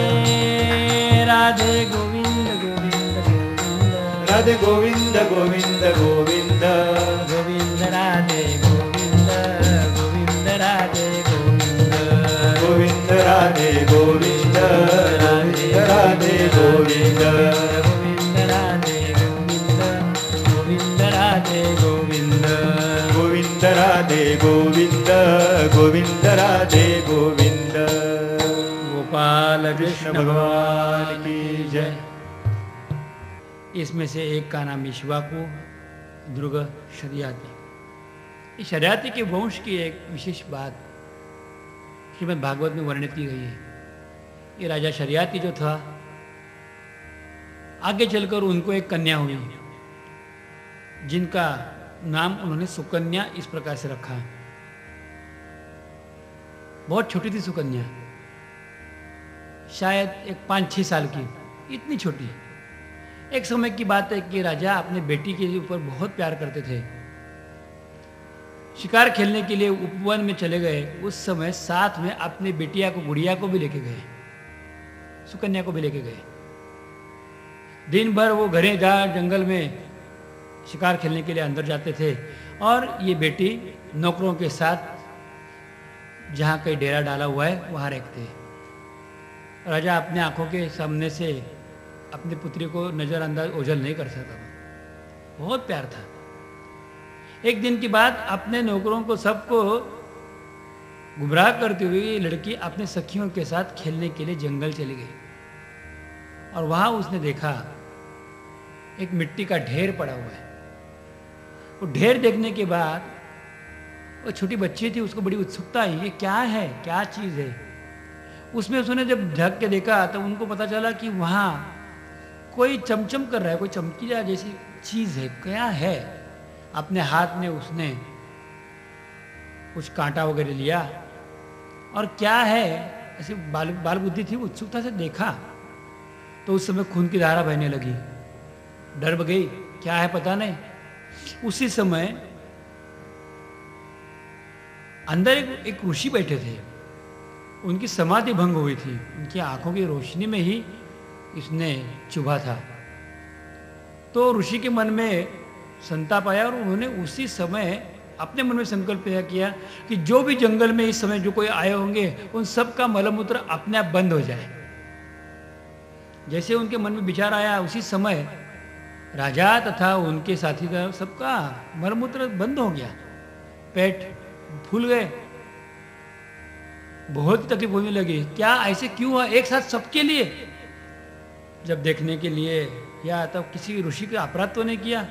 राधे गोविंद गोविंद गोविंद राधे गोविंद गोविंद गोविंद गोविंद राधे गोविंद गोविंद राधे गोविंद गोविंद राधे गोविंद गोविंद राधे गोविंद गोविंद राधे गोविंद गोविंद राधे गोविंद गोविंद राधे गोविंद गोविंद राधे गोविंद गोपाल कृष्ण भगवान की जय। इसमें से एक का नाम ईश्वाकु, दुर्ग शर्याती। इस शर्याती के वंश की एक विशेष बात श्रीमद् भागवत में वर्णित की गई है। ये राजा शर्याती जो था, आगे चलकर उनको एक कन्या हुई जिनका नाम उन्होंने सुकन्या इस प्रकार से रखा। बहुत छोटी थी सुकन्या, शायद एक 5-6 साल की, इतनी छोटी। एक समय की बात है कि राजा अपने बेटी के ऊपर बहुत प्यार करते थे। शिकार खेलने के लिए उपवन में चले गए। उस समय साथ में अपने बेटिया को, गुड़िया को भी लेके गए, सुकन्या को भी लेके गए। दिन भर वो घरे जा जंगल में शिकार खेलने के लिए अंदर जाते थे और ये बेटी नौकरों के साथ जहाँ कहीं डेरा डाला हुआ है वहाँ रहते। राजा अपने आंखों के सामने से अपनी पुत्री को नजरअंदाज, ओझल नहीं कर सकता था। बहुत प्यार था। एक दिन की बात, अपने नौकरों को सबको गुमराह करते हुए ये लड़की अपने सखियों के साथ खेलने के लिए जंगल चली गई और वहां उसने देखा एक मिट्टी का ढेर पड़ा हुआ है। वो ढेर देखने के बाद, वो छोटी बच्ची थी, उसको बड़ी उत्सुकता आई, ये क्या है, क्या चीज है। उसमें उसने जब ढक के देखा तो उनको पता चला कि वहां कोई चमचम कर रहा है, कोई चमकीला जैसी चीज है। क्या है? अपने हाथ में उसने कुछ कांटा वगैरह लिया और क्या है ऐसे बाल बुद्धि थी, उत्सुकता से देखा तो उस समय खून की धारा बहने लगी। डर गई, क्या है पता नहीं। उसी समय अंदर एक ऋषि बैठे थे, उनकी समाधि भंग हुई थी। उनकी आंखों की रोशनी में ही इसने चुभा था। तो ऋषि के मन में संताप आया और उन्होंने उसी समय अपने मन में संकल्प किया कि जो भी जंगल में इस समय जो कोई आए होंगे उन सब का मलमूत्र अपने आप बंद हो जाए। जैसे उनके मन में विचार आया, उसी समय राजा तथा उनके साथी का सबका मलमूत्र बंद हो गया, पेट फूल गए, बहुत तकलीफ होने लगी। क्या ऐसे क्यों हुआ एक साथ सबके लिए? जब देखने के लिए या तब किसी ऋषि का अपराध तो नहीं किया,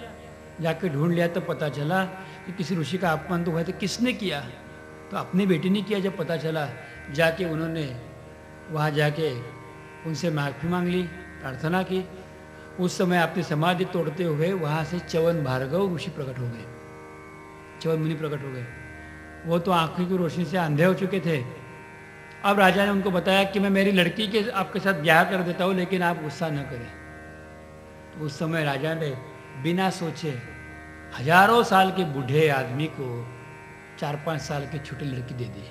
जाके ढूंढ लिया तो पता चला कि किसी ऋषि का अपमान तो हुआ, तो किसने किया? तो अपनी बेटी ने किया। जब पता चला, जाके उन्होंने वहाँ जाके उनसे माफ़ी मांग ली, प्रार्थना की। उस समय अपनी समाधि तोड़ते हुए वहाँ से च्यवन भार्गव ऋषि प्रकट हो गए, च्यवन मुनि प्रकट हो गए। वो तो आँखों की रोशनी से अंधे हो चुके थे। अब राजा ने उनको बताया कि मैं मेरी लड़की के आपके साथ ब्याह कर देता हूँ, लेकिन आप गुस्सा न करें। तो उस समय राजा ने बिना सोचे हजारों साल के बूढ़े आदमी को 4-5 साल की छोटी लड़की दे दी।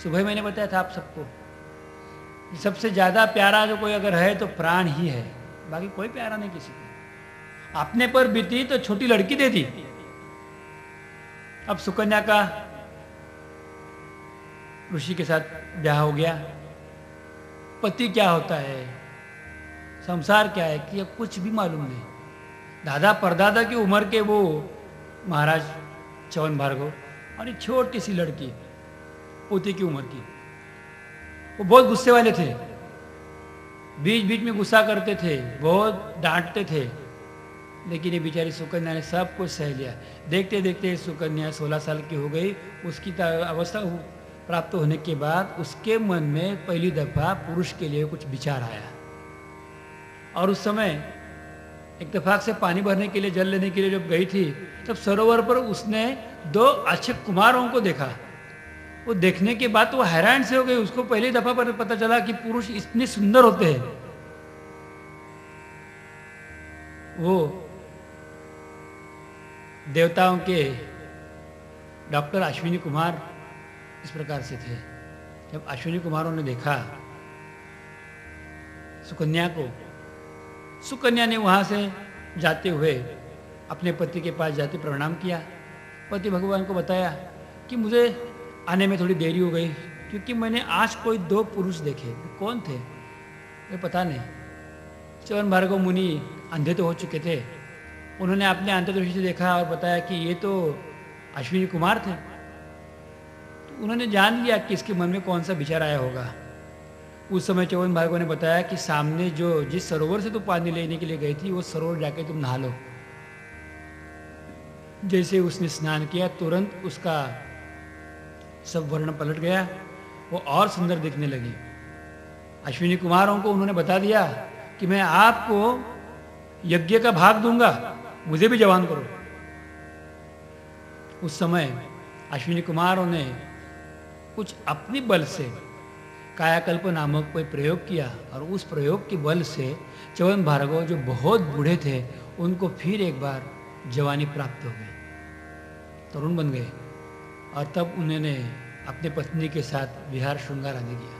सुबह मैंने बताया था आप सबको, सबसे ज़्यादा प्यारा जो कोई अगर है तो प्राण ही है, बाकी कोई प्यारा नहीं किसी को। अपने पर बीती तो छोटी लड़की दे दी। अब सुकन्या का ऋषि के साथ ब्याह हो गया। पति क्या होता है, संसार क्या है कि कुछ भी मालूम नहीं। दादा परदादा की उम्र के वो महाराज च्यवन भार्गव और एक छोटी सी लड़की पोती की उम्र की, वो बहुत गुस्से वाले थे, बीच बीच में गुस्सा करते थे, बहुत डांटते थे। लेकिन ये बेचारी सुकन्या ने सब कुछ सह लिया। देखते देखते सुकन्या 16 साल की हो गई। उसकी अवस्था प्राप्त होने के बाद उसके मन में पहली दफा पुरुष के लिए कुछ विचार आया। और उस समय इत्तेफाक से पानी भरने के लिए, जल लेने के लिए जब गई थी, तब सरोवर पर उसने 2 अच्छे कुमारों को देखा। वो देखने के बाद तो वो हैरान से हो गई। उसको पहली दफा पर पता चला कि पुरुष इतने सुंदर होते हैं। वो देवताओं के डॉक्टर अश्विनी कुमार इस प्रकार से थे। जब अश्विनी कुमारों ने देखा सुकन्या को, सुकन्या ने वहां से जाते हुए अपने पति के पास जाते प्रणाम किया। पति भगवान को बताया कि मुझे आने में थोड़ी देरी हो गई, क्योंकि मैंने आज कोई 2 पुरुष देखे। कौन थे ये पता नहीं। च्यवन भार्गव मुनि अंधे तो हो चुके थे। उन्होंने अपने अंतर्दृष्टि से देखा और बताया कि ये तो अश्विनी कुमार थे। तो उन्होंने जान लिया कि इसके मन में कौन सा विचार आया होगा। उस समय च्यवन भार्गव ने बताया कि सामने जिस सरोवर से तू पानी लेने के लिए गई थी, वो सरोवर जाके तुम नहा लो। जैसे उसने स्नान किया, तुरंत उसका सब वर्ण पलट गया, वो और सुंदर दिखने लगी। अश्विनी कुमारों को उन्होंने बता दिया कि मैं आपको यज्ञ का भाग दूंगा, मुझे भी जवान करो। उस समय अश्विनी कुमारों ने कुछ अपनी बल से कायाकल्प नामक कोई प्रयोग किया, और उस प्रयोग के बल से च्यवन भार्गव जो बहुत बूढ़े थे, उनको फिर एक बार जवानी प्राप्त हो गई, तरुण बन गए। और तब उन्होंने अपने पत्नी के साथ विहार श्रृंगार आदि किया।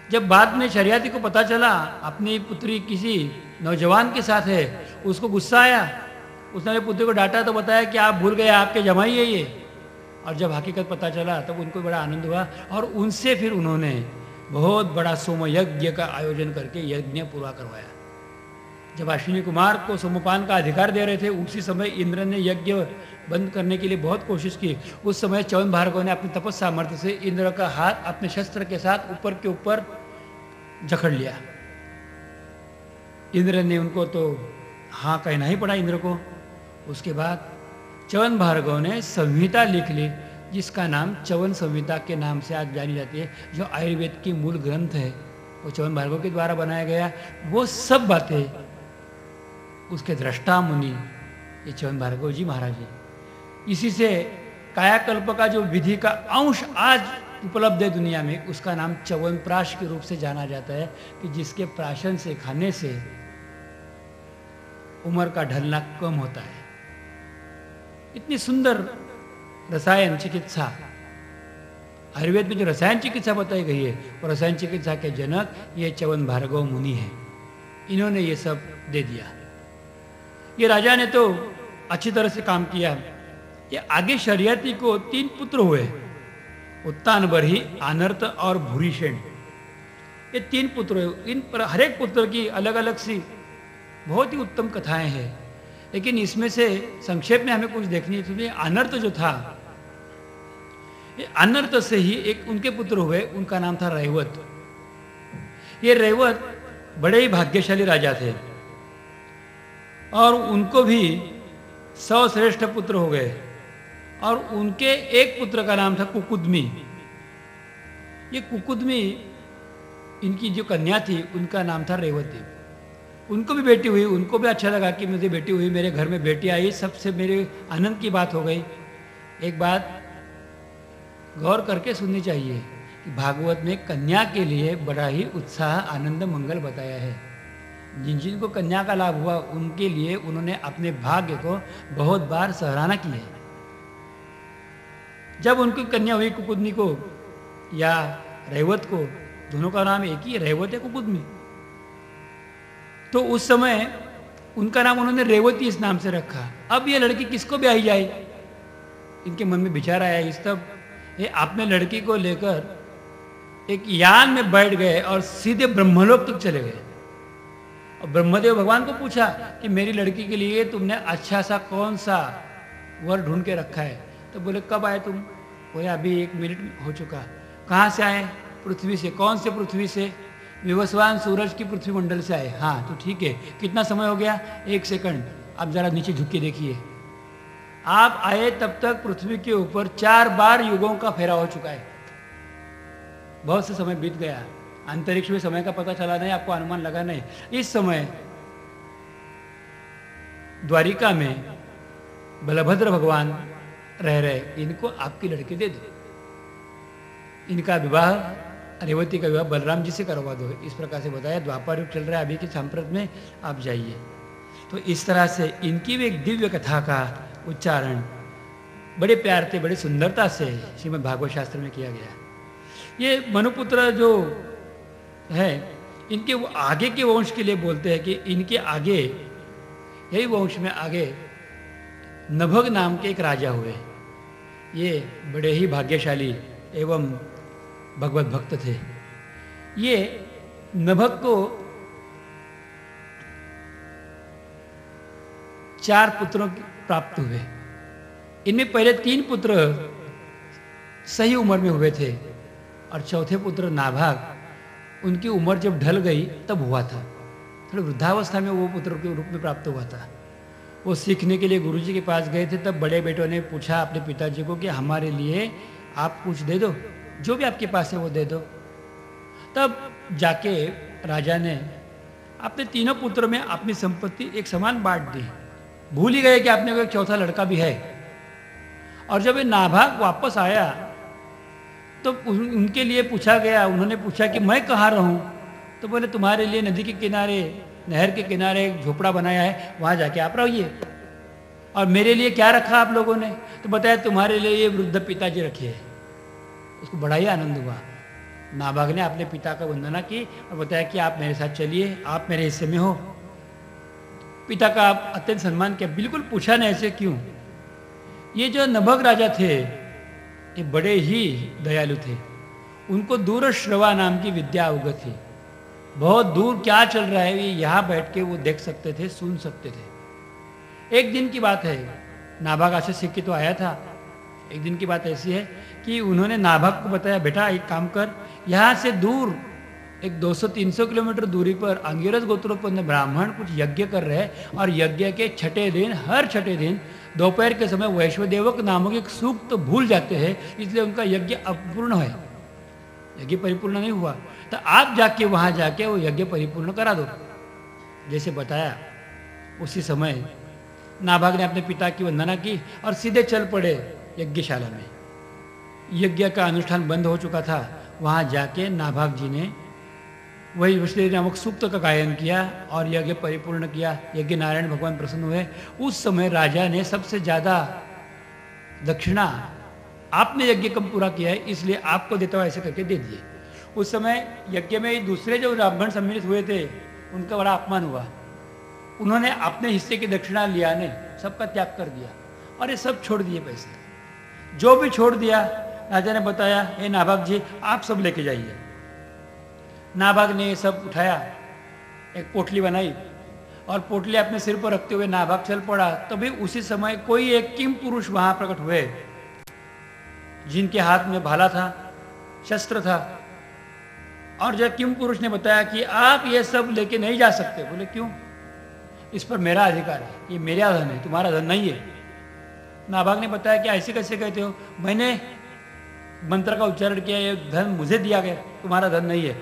जब बाद में शरियाती को पता चला अपनी पुत्री किसी नौजवान के साथ है, उसको गुस्सा आया। उसने पुत्री को डांटा तो बताया कि आप भूल गए, आपके जमाई है ये। और जब हकीकत पता चला तब उनको बड़ा आनंद हुआ, और उनसे फिर उन्होंने बहुत बड़ा सोम यज्ञ का आयोजन करके यज्ञ पूरा करवाया। जब अश्विनी कुमार को सोमपान का अधिकार दे रहे थे, उसी समय इंद्र ने यज्ञ बंद करने के लिए बहुत कोशिश की। उस समय च्यवन भार्गव ने अपनी तपस्या सामर्थ्य से इंद्र का हाथ अपने शस्त्र के साथ ऊपर के ऊपर जकड़ लिया। इंद्र ने उनको तो हाँ कहना ही पड़ा इंद्र को। उसके बाद च्यवन भार्गव ने संहिता लिख ली, जिसका नाम च्यवन संहिता के नाम से आज जानी जाती है, जो आयुर्वेद की मूल ग्रंथ है। वो च्यवन भार्गव के द्वारा बनाया गया। वो सब बातें उसके दृष्टा मुनि ये च्यवन भार्गव जी महाराज है। इसी से कायाकल्प का जो विधि का अंश आज उपलब्ध है दुनिया में, उसका नाम च्यवनप्राश के रूप से जाना जाता है, कि जिसके प्राशन से खाने से उम्र का ढलना कम होता है। इतनी सुंदर रसायन चिकित्सा आयुर्वेद में जो रसायन चिकित्सा बताई गई है, वो रसायन चिकित्सा के जनक ये च्यवन भार्गव मुनि है। इन्होंने ये सब दे दिया। ये राजा ने तो अच्छी तरह से काम किया। ये आगे शरियाती को 3 पुत्र हुए, उत्तानबर्ही, आनर्त और भूरिशेन। ये 3 पुत्र हुए। इन पर हर एक पुत्र की अलग अलग सी बहुत ही उत्तम कथाएं हैं, लेकिन इसमें से संक्षेप में हमें कुछ देखनी है। तो अनर्त जो था, ये अनर्त से ही एक उनके पुत्र हुए, उनका नाम था रैवत। ये रैवत बड़े ही भाग्यशाली राजा थे, और उनको भी 100 श्रेष्ठ पुत्र हो गए। और उनके एक पुत्र का नाम था कुकुदमी। ये कुकुदमी, इनकी जो कन्या थी, उनका नाम था रेवती। उनको भी बेटी हुई। उनको भी अच्छा लगा कि मुझे बेटी हुई, मेरे घर में बेटी आई, सबसे मेरे आनंद की बात हो गई। एक बात गौर करके सुननी चाहिए कि भागवत में कन्या के लिए बड़ा ही उत्साह, आनंद, मंगल बताया है। जिन जिनको कन्या का लाभ हुआ, उनके लिए उन्होंने अपने भाग्य को बहुत बार सराहना की है। जब उनकी कन्या हुई कुकुदनी को, या रेवत को, दोनों का नाम एक ही है, रेवत है कुमुदनी। तो उस समय उनका नाम उन्होंने रेवती इस नाम से रखा। अब ये लड़की किसको ब्याही जाए, इनके मन में विचार आया। इस तब ये अपने लड़की को लेकर एक यान में बैठ गए और सीधे ब्रह्मलोक तक चले गए। और ब्रह्मदेव भगवान को पूछा कि मेरी लड़की के लिए तुमने अच्छा सा कौन सा वर ढूंढ के रखा है। तो बोले कब आए तुम? बोले अभी 1 मिनट हो चुका। कहाँ से आए? पृथ्वी से। कौन से पृथ्वी से? विवस्वान सूरज की पृथ्वी मंडल से आए। हाँ तो ठीक है, कितना समय हो गया? 1 सेकंड। अब जरा नीचे झुक के देखिए, आप आए तब तक पृथ्वी के ऊपर 4 बार युगों का फेरा हो चुका है। बहुत से समय बीत गया, अंतरिक्ष में समय का पता चला नहीं, आपको अनुमान लगा नहीं। इस समय द्वारिका में बलभद्र भगवान रह रहे, इनको आपकी लड़की दे दो, इनका विवाह, रेवती का विवाह बलराम जी से करवा दो। इस प्रकार से बताया। द्वापर युग चल रहा है अभी के सांप्रत में, आप जाइए। तो इस तरह से इनकी भी एक दिव्य कथा का उच्चारण बड़े प्यार से, बड़ी सुंदरता से श्रीमद् भागवत शास्त्र में किया गया। ये मनुपुत्र जो है, इनके वो आगे के वंश के लिए बोलते हैं कि इनके आगे, यही वंश में आगे नभग नाम के एक राजा हुए। ये बड़े ही भाग्यशाली एवं भगवत भक्त थे। ये नभग को 4 पुत्रों प्राप्त हुए। इनमें पहले 3 पुत्र सही उम्र में हुए थे और चौथे पुत्र नाभाग, उनकी उम्र जब ढल गई तब हुआ था। थोड़ी वृद्धावस्था में वो पुत्र के रूप में प्राप्त हुआ था। वो सीखने के लिए गुरुजी के पास गए थे। तब बड़े बेटों ने पूछा अपने पिताजी को कि हमारे लिए आप कुछ दे दो, जो भी आपके पास है वो दे दो। तब जाके राजा ने अपने तीनों पुत्रों में अपनी संपत्ति एक समान बांट दी। भूल ही गए कि अपने को एक चौथा लड़का भी है। और जब ये नाभाग वापस आया तो उनके लिए पूछा गया, उन्होंने पूछा कि मैं कहाँ रहूं? तो बोले तुम्हारे लिए नदी के किनारे, नहर के किनारे एक झोपड़ा बनाया है, वहां जाके आप रहिए। और मेरे लिए क्या रखा आप लोगों ने? तो बताया तुम्हारे लिए ये वृद्ध पिताजी रखे है। उसको बड़ा ही आनंद हुआ। नाभाग ने अपने पिता का वंदना की और बताया कि आप मेरे साथ चलिए, आप मेरे हिस्से में हो। पिता का अत्यंत सम्मान किया। बिल्कुल पूछा नहीं ऐसे क्यों। ये जो नभग राजा थे ये बड़े ही दयालु थे। उनको दूरश्रवा नाम की विद्या अवगत थी। बहुत दूर क्या चल रहा है ये यहाँ बैठ के वो देख सकते थे, सुन सकते थे। एक दिन की बात है, नाभाग आशीष सीख के तो आया था। एक दिन की बात ऐसी है कि उन्होंने नाभाग को बताया, बेटा एक काम कर, यहाँ से दूर एक 200-300 किलोमीटर दूरी पर अंगिरस गोत्रोत्पन्न ब्राह्मण कुछ यज्ञ कर रहे हैं और यज्ञ के छठे दिन, हर छठे दिन दोपहर के समय वैश्वदेवक नामक एक सूक्त भूल जाते हैं, इसलिए उनका यज्ञ अपूर्ण है, यज्ञ परिपूर्ण नहीं हुआ। तो आप जाके वहाँ जाके वो यज्ञ परिपूर्ण करा दो। जैसे बताया उसी समय नाभाग ने अपने पिता की वंदना की और सीधे चल पड़े यज्ञशाला में। यज्ञ का अनुष्ठान बंद हो चुका था। वहाँ जाके नाभाग जी ने वही विष्णु नामक सूक्त का गायन किया और यज्ञ परिपूर्ण किया। यज्ञ नारायण भगवान प्रसन्न हुए। उस समय राजा ने सबसे ज्यादा दक्षिणा, आपने यज्ञ कम पूरा किया है इसलिए आपको देता हुआ ऐसे करके दे दिए। उस समय यज्ञ में दूसरे जो ब्राह्मण सम्मिलित हुए थे उनका बड़ा अपमान हुआ। उन्होंने अपने हिस्से की दक्षिणा लिया नहीं, सबका त्याग कर दिया और ये सब छोड़ दिए पैसे। जो भी छोड़ दिया राजा ने बताया, हे नाभाग जी आप सब लेके जाइए। नाभाग ने ये सब उठाया, एक पोटली बनाई और पोटली अपने सिर पर रखते हुए नाभाग चल पड़ा। तभी उसी समय कोई एक किम पुरुष वहां प्रकट हुए जिनके हाथ में भाला था, शस्त्र था। और जब किम पुरुष ने बताया कि आप ये सब लेके नहीं जा सकते। बोले क्यों? इस पर मेरा अधिकार है, ये मेरा धन है, तुम्हारा धन नहीं है। नाभाग ने बताया कि ऐसे कैसे कहते हो, मैंने मंत्र का उच्चारण किया, ये धन मुझे दिया गया, तुम्हारा धन नहीं है।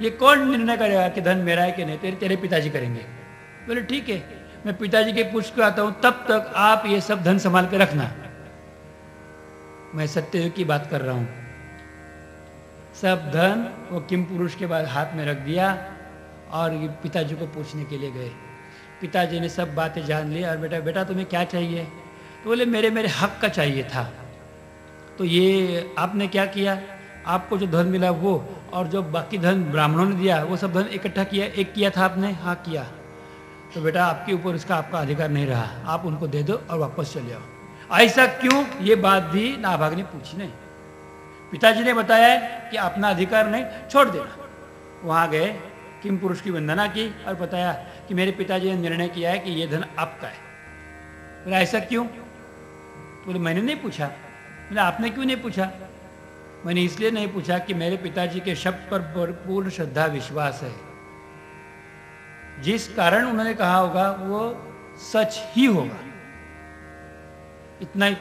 ये कौन निर्णय करेगा कि धन मेरा है कि नहीं? तेरे पिताजी करेंगे। बोले ठीक है, मैं पिताजी के पूछ के आता हूं, तब तक आप ये सब धन संभाल के रखना। मैं सत्ययुग की बात कर रहा हूं। सब धन वो किम पुरुष के बाद हाथ में रख दिया और पिताजी को पूछने के लिए गए। पिताजी ने सब बातें जान ली और बेटा बेटा तुम्हें क्या चाहिए? तो बोले मेरे हक का चाहिए था। तो ये आपने क्या किया? आपको जो धन मिला वो, और जो बाकी धन ब्राह्मणों ने दिया वो सब धन इकट्ठा किया, एक किया था आपने? हाँ किया। तो बेटा आपके ऊपर इसका आपका अधिकार नहीं रहा, आप उनको दे दो और वापस चले आओ। ऐसा क्यों? ये बात भी नाभाग ने पूछी नहीं। पिताजी ने बताया कि अपना अधिकार नहीं, छोड़ देना। वहाँ गए, किम पुरुष की वंदना की और बताया कि मेरे पिताजी ने निर्णय किया है कि ये धन आपका है। बोले ऐसा क्यों? बोले मैंने नहीं पूछा। बोले आपने क्यों नहीं पूछा? मैंने इसलिए नहीं पूछा कि मेरे पिताजी के शब्द पर पूर्ण श्रद्धा विश्वास है। जिस कारण उन्होंने कहा होगा वो सच ही होगा। इतना ही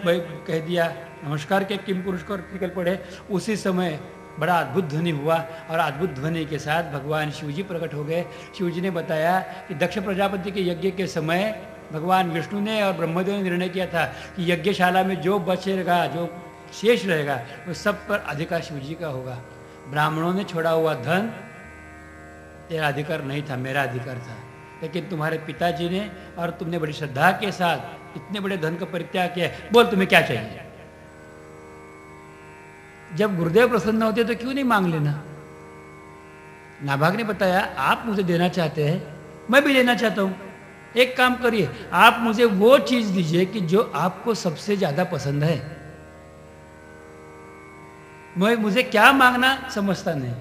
कह दिया, नमस्कार के किम पुरुष को निकल पड़े। उसी समय बड़ा अद्भुत ध्वनि हुआ और अद्भुत ध्वनि के साथ भगवान शिवजी प्रकट हो गए। शिवजी ने बताया कि दक्ष प्रजापति के यज्ञ के समय भगवान विष्णु ने और ब्रह्मदेव ने निर्णय किया था कि यज्ञशाला में जो बचेगा, जो शेष रहेगा, वो सब पर अधिकार शिवजी का होगा। ब्राह्मणों ने छोड़ा हुआ धन तेरा अधिकार नहीं था, मेरा अधिकार था। लेकिन तुम्हारे पिताजी ने और तुमने बड़ी श्रद्धा के साथ इतने बड़े धन का परित्याग किया। बोल तुम्हें क्या चाहिए? जब गुरुदेव प्रसन्न होते तो क्यों नहीं मांग लेना? नाभाग ने बताया आप मुझे देना चाहते हैं, मैं भी लेना चाहता हूं। एक काम करिए, आप मुझे वो चीज दीजिए कि जो आपको सबसे ज्यादा पसंद है। मुझे क्या मांगना समझता नहीं,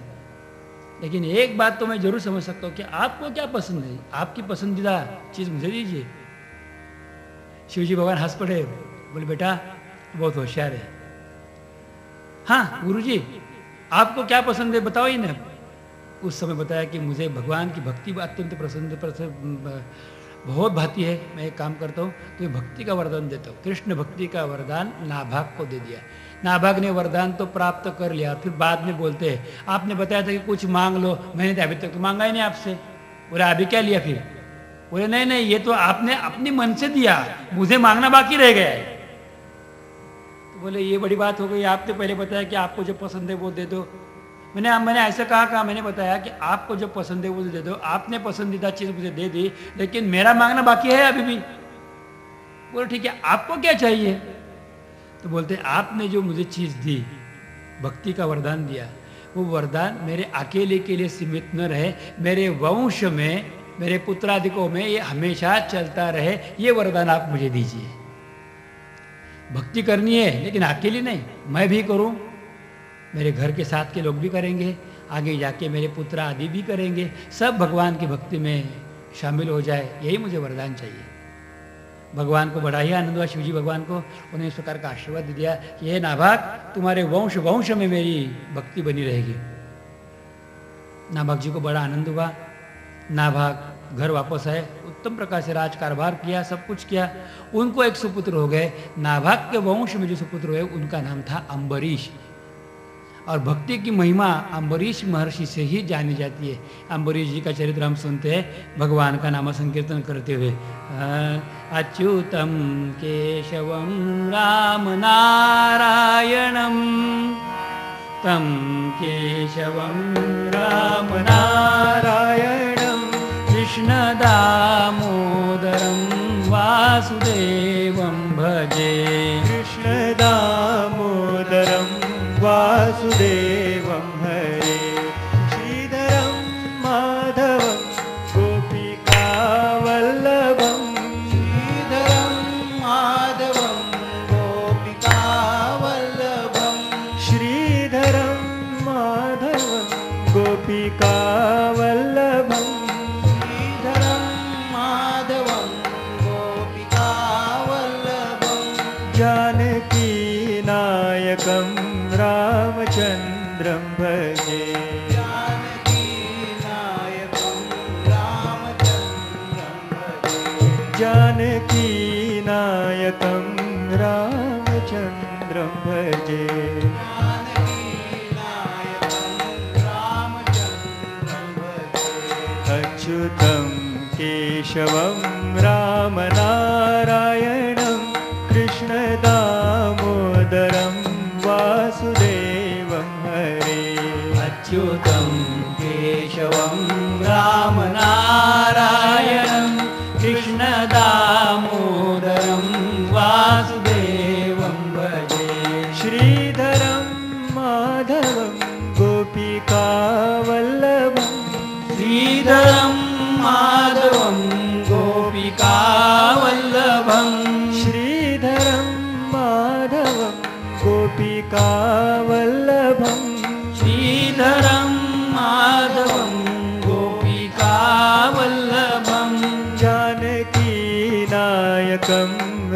लेकिन एक बात तो मैं जरूर समझ सकता हूं कि आपको क्या पसंद है, आपकी पसंदीदा चीज मुझे दीजिए। शिवजी भगवान हंस पड़े, बोले बेटा बहुत होशियार है। हाँ गुरुजी आपको क्या पसंद है बताओ ही ना। उस समय बताया कि मुझे भगवान की भक्ति अत्यंत बहुत भाती है। मैं एक काम करता हूँ, तो भक्ति का वरदान देता हूँ। कृष्ण भक्ति का वरदान नाभाग को दे दिया। नाभाग ने वरदान तो प्राप्त कर लिया, फिर बाद में बोलते हैं आपने बताया था कि कुछ मांग लो, मैंने तो अभी तक तो मांगा ही नहीं आपसे। बोले अभी क्या लिया फिर? बोले नहीं नहीं, ये तो आपने अपनी मन से दिया, मुझे मांगना बाकी रह गया है। तो बोले ये बड़ी बात हो गई, आपने पहले बताया कि आपको जो पसंद है वो दे दो। मैंने ऐसा कहा मैंने बताया कि आपको जो पसंद है वो दे दो। आपने पसंदीदा चीज मुझे दे दी, लेकिन मेरा मांगना बाकी है अभी भी। बोले ठीक है, आपको क्या चाहिए? तो बोलते आपने जो मुझे चीज दी, भक्ति का वरदान दिया, वो वरदान मेरे अकेले के लिए सीमित न रहे, मेरे वंश में, मेरे पुत्रादिकों में ये हमेशा चलता रहे। ये वरदान आप मुझे दीजिए। भक्ति करनी है लेकिन अकेली नहीं, मैं भी करूं, मेरे घर के साथ के लोग भी करेंगे, आगे जाके मेरे पुत्र आदि भी करेंगे, सब भगवान की भक्ति में शामिल हो जाए, यही मुझे वरदान चाहिए। भगवान को बड़ा ही आनंद हुआ, शिवजी भगवान को। उन्हें इस प्रकार का आशीर्वाद दिया कि हे नाभाग तुम्हारे वंश वंश में मेरी भक्ति बनी रहेगी। नाभाग जी को बड़ा आनंद हुआ। नाभाग घर वापस आए, उत्तम प्रकार से राज कारोबार किया, सब कुछ किया। उनको एक सुपुत्र हो गए। नाभाग के वंश में जो सुपुत्र हुए उनका नाम था अम्बरीश। और भक्ति की महिमा अम्बरीश महर्षि से ही जानी जाती है। अम्बरीश जी का चरित्र हम सुनते हैं भगवान का नाम संकीर्तन करते हुए। अच्युतम केशवम राम नारायणम, तम केशवम राम नारायणम, कृष्ण दामोदरम वासुदेवम भजे। कृष्ण दामोदरम वासुदेवं हरे, श्रीधरं माधवं गोपिकावल्लभं, श्रीधरं माधवं गोपिकावल्लभं, श्रीधरं माधवं गोपिकावल्लभं, श्रीधरं माधवं गोपिकावल्लभं, जानकी नायकं रामचन्द्रं भजे। जानकी नायकं रामचन्द्रं भजे, जानकी नायकं रामचन्द्रं भजे। जानकी नायकं रामचन्द्रं भजे, अच्युतं केशवं रामनारायणं, कृष्णदामोदरं वासुदेवं हरे। अच्युतं केशवं राम नारायणं, कृष्ण दामोदरं वासुदेवं भजे। श्रीधरं माधवं गोपिकावल्लभं श्रीधरं माधवं गोपिकावल्लभं श्रीधरं माधवं गोपिकावल्लभं श्रीधरं माधवं गोपिकावल्लभं जानकीनायकं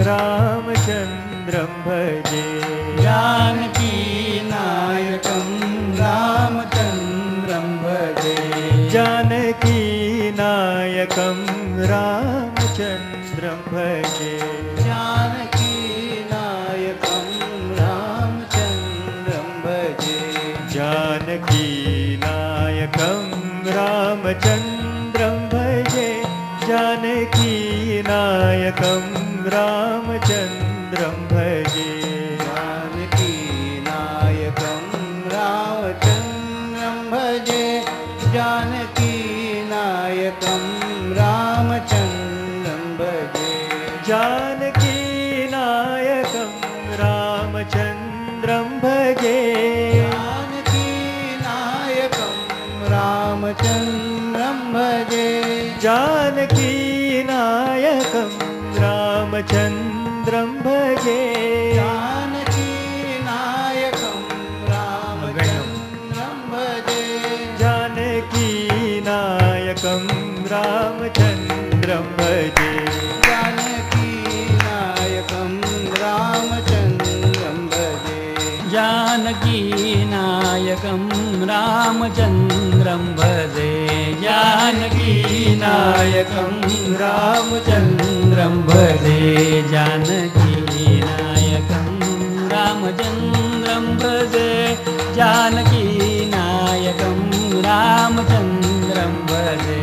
रामचन्द्रं भजे जानकीनायकं रामचन्द्रं भजे जानकीनायकं रामचन्द्रं भजे जानकीनायकं रामचन्द्रं भजे जानकीनायकं रामचन्द्रं भजे जानकीनायकं रामचन्द्रं भजे जानकीनायकं रामचन्द्रं भजे जानकीनायकं रामचन्द्रं भजे जानकीनायकं रामचन्द्रं भजे जानकीनायकं रामचन्द्रं भजे जानकीनायकं रामचन्द्रं भजे जानकीनायकं रामचन्द्रं भजे जानकीनायकं रामचन्द्रं भजे जानकीनायकं रामचन्द्रं भजे जानकीनायकं रामचन्द्रं भजे जानकीनायकं रामचन्द्रं भजे जानकीनायकं रामचन्द्रं भजे जानकीनायकं रामचन्द्रं भजे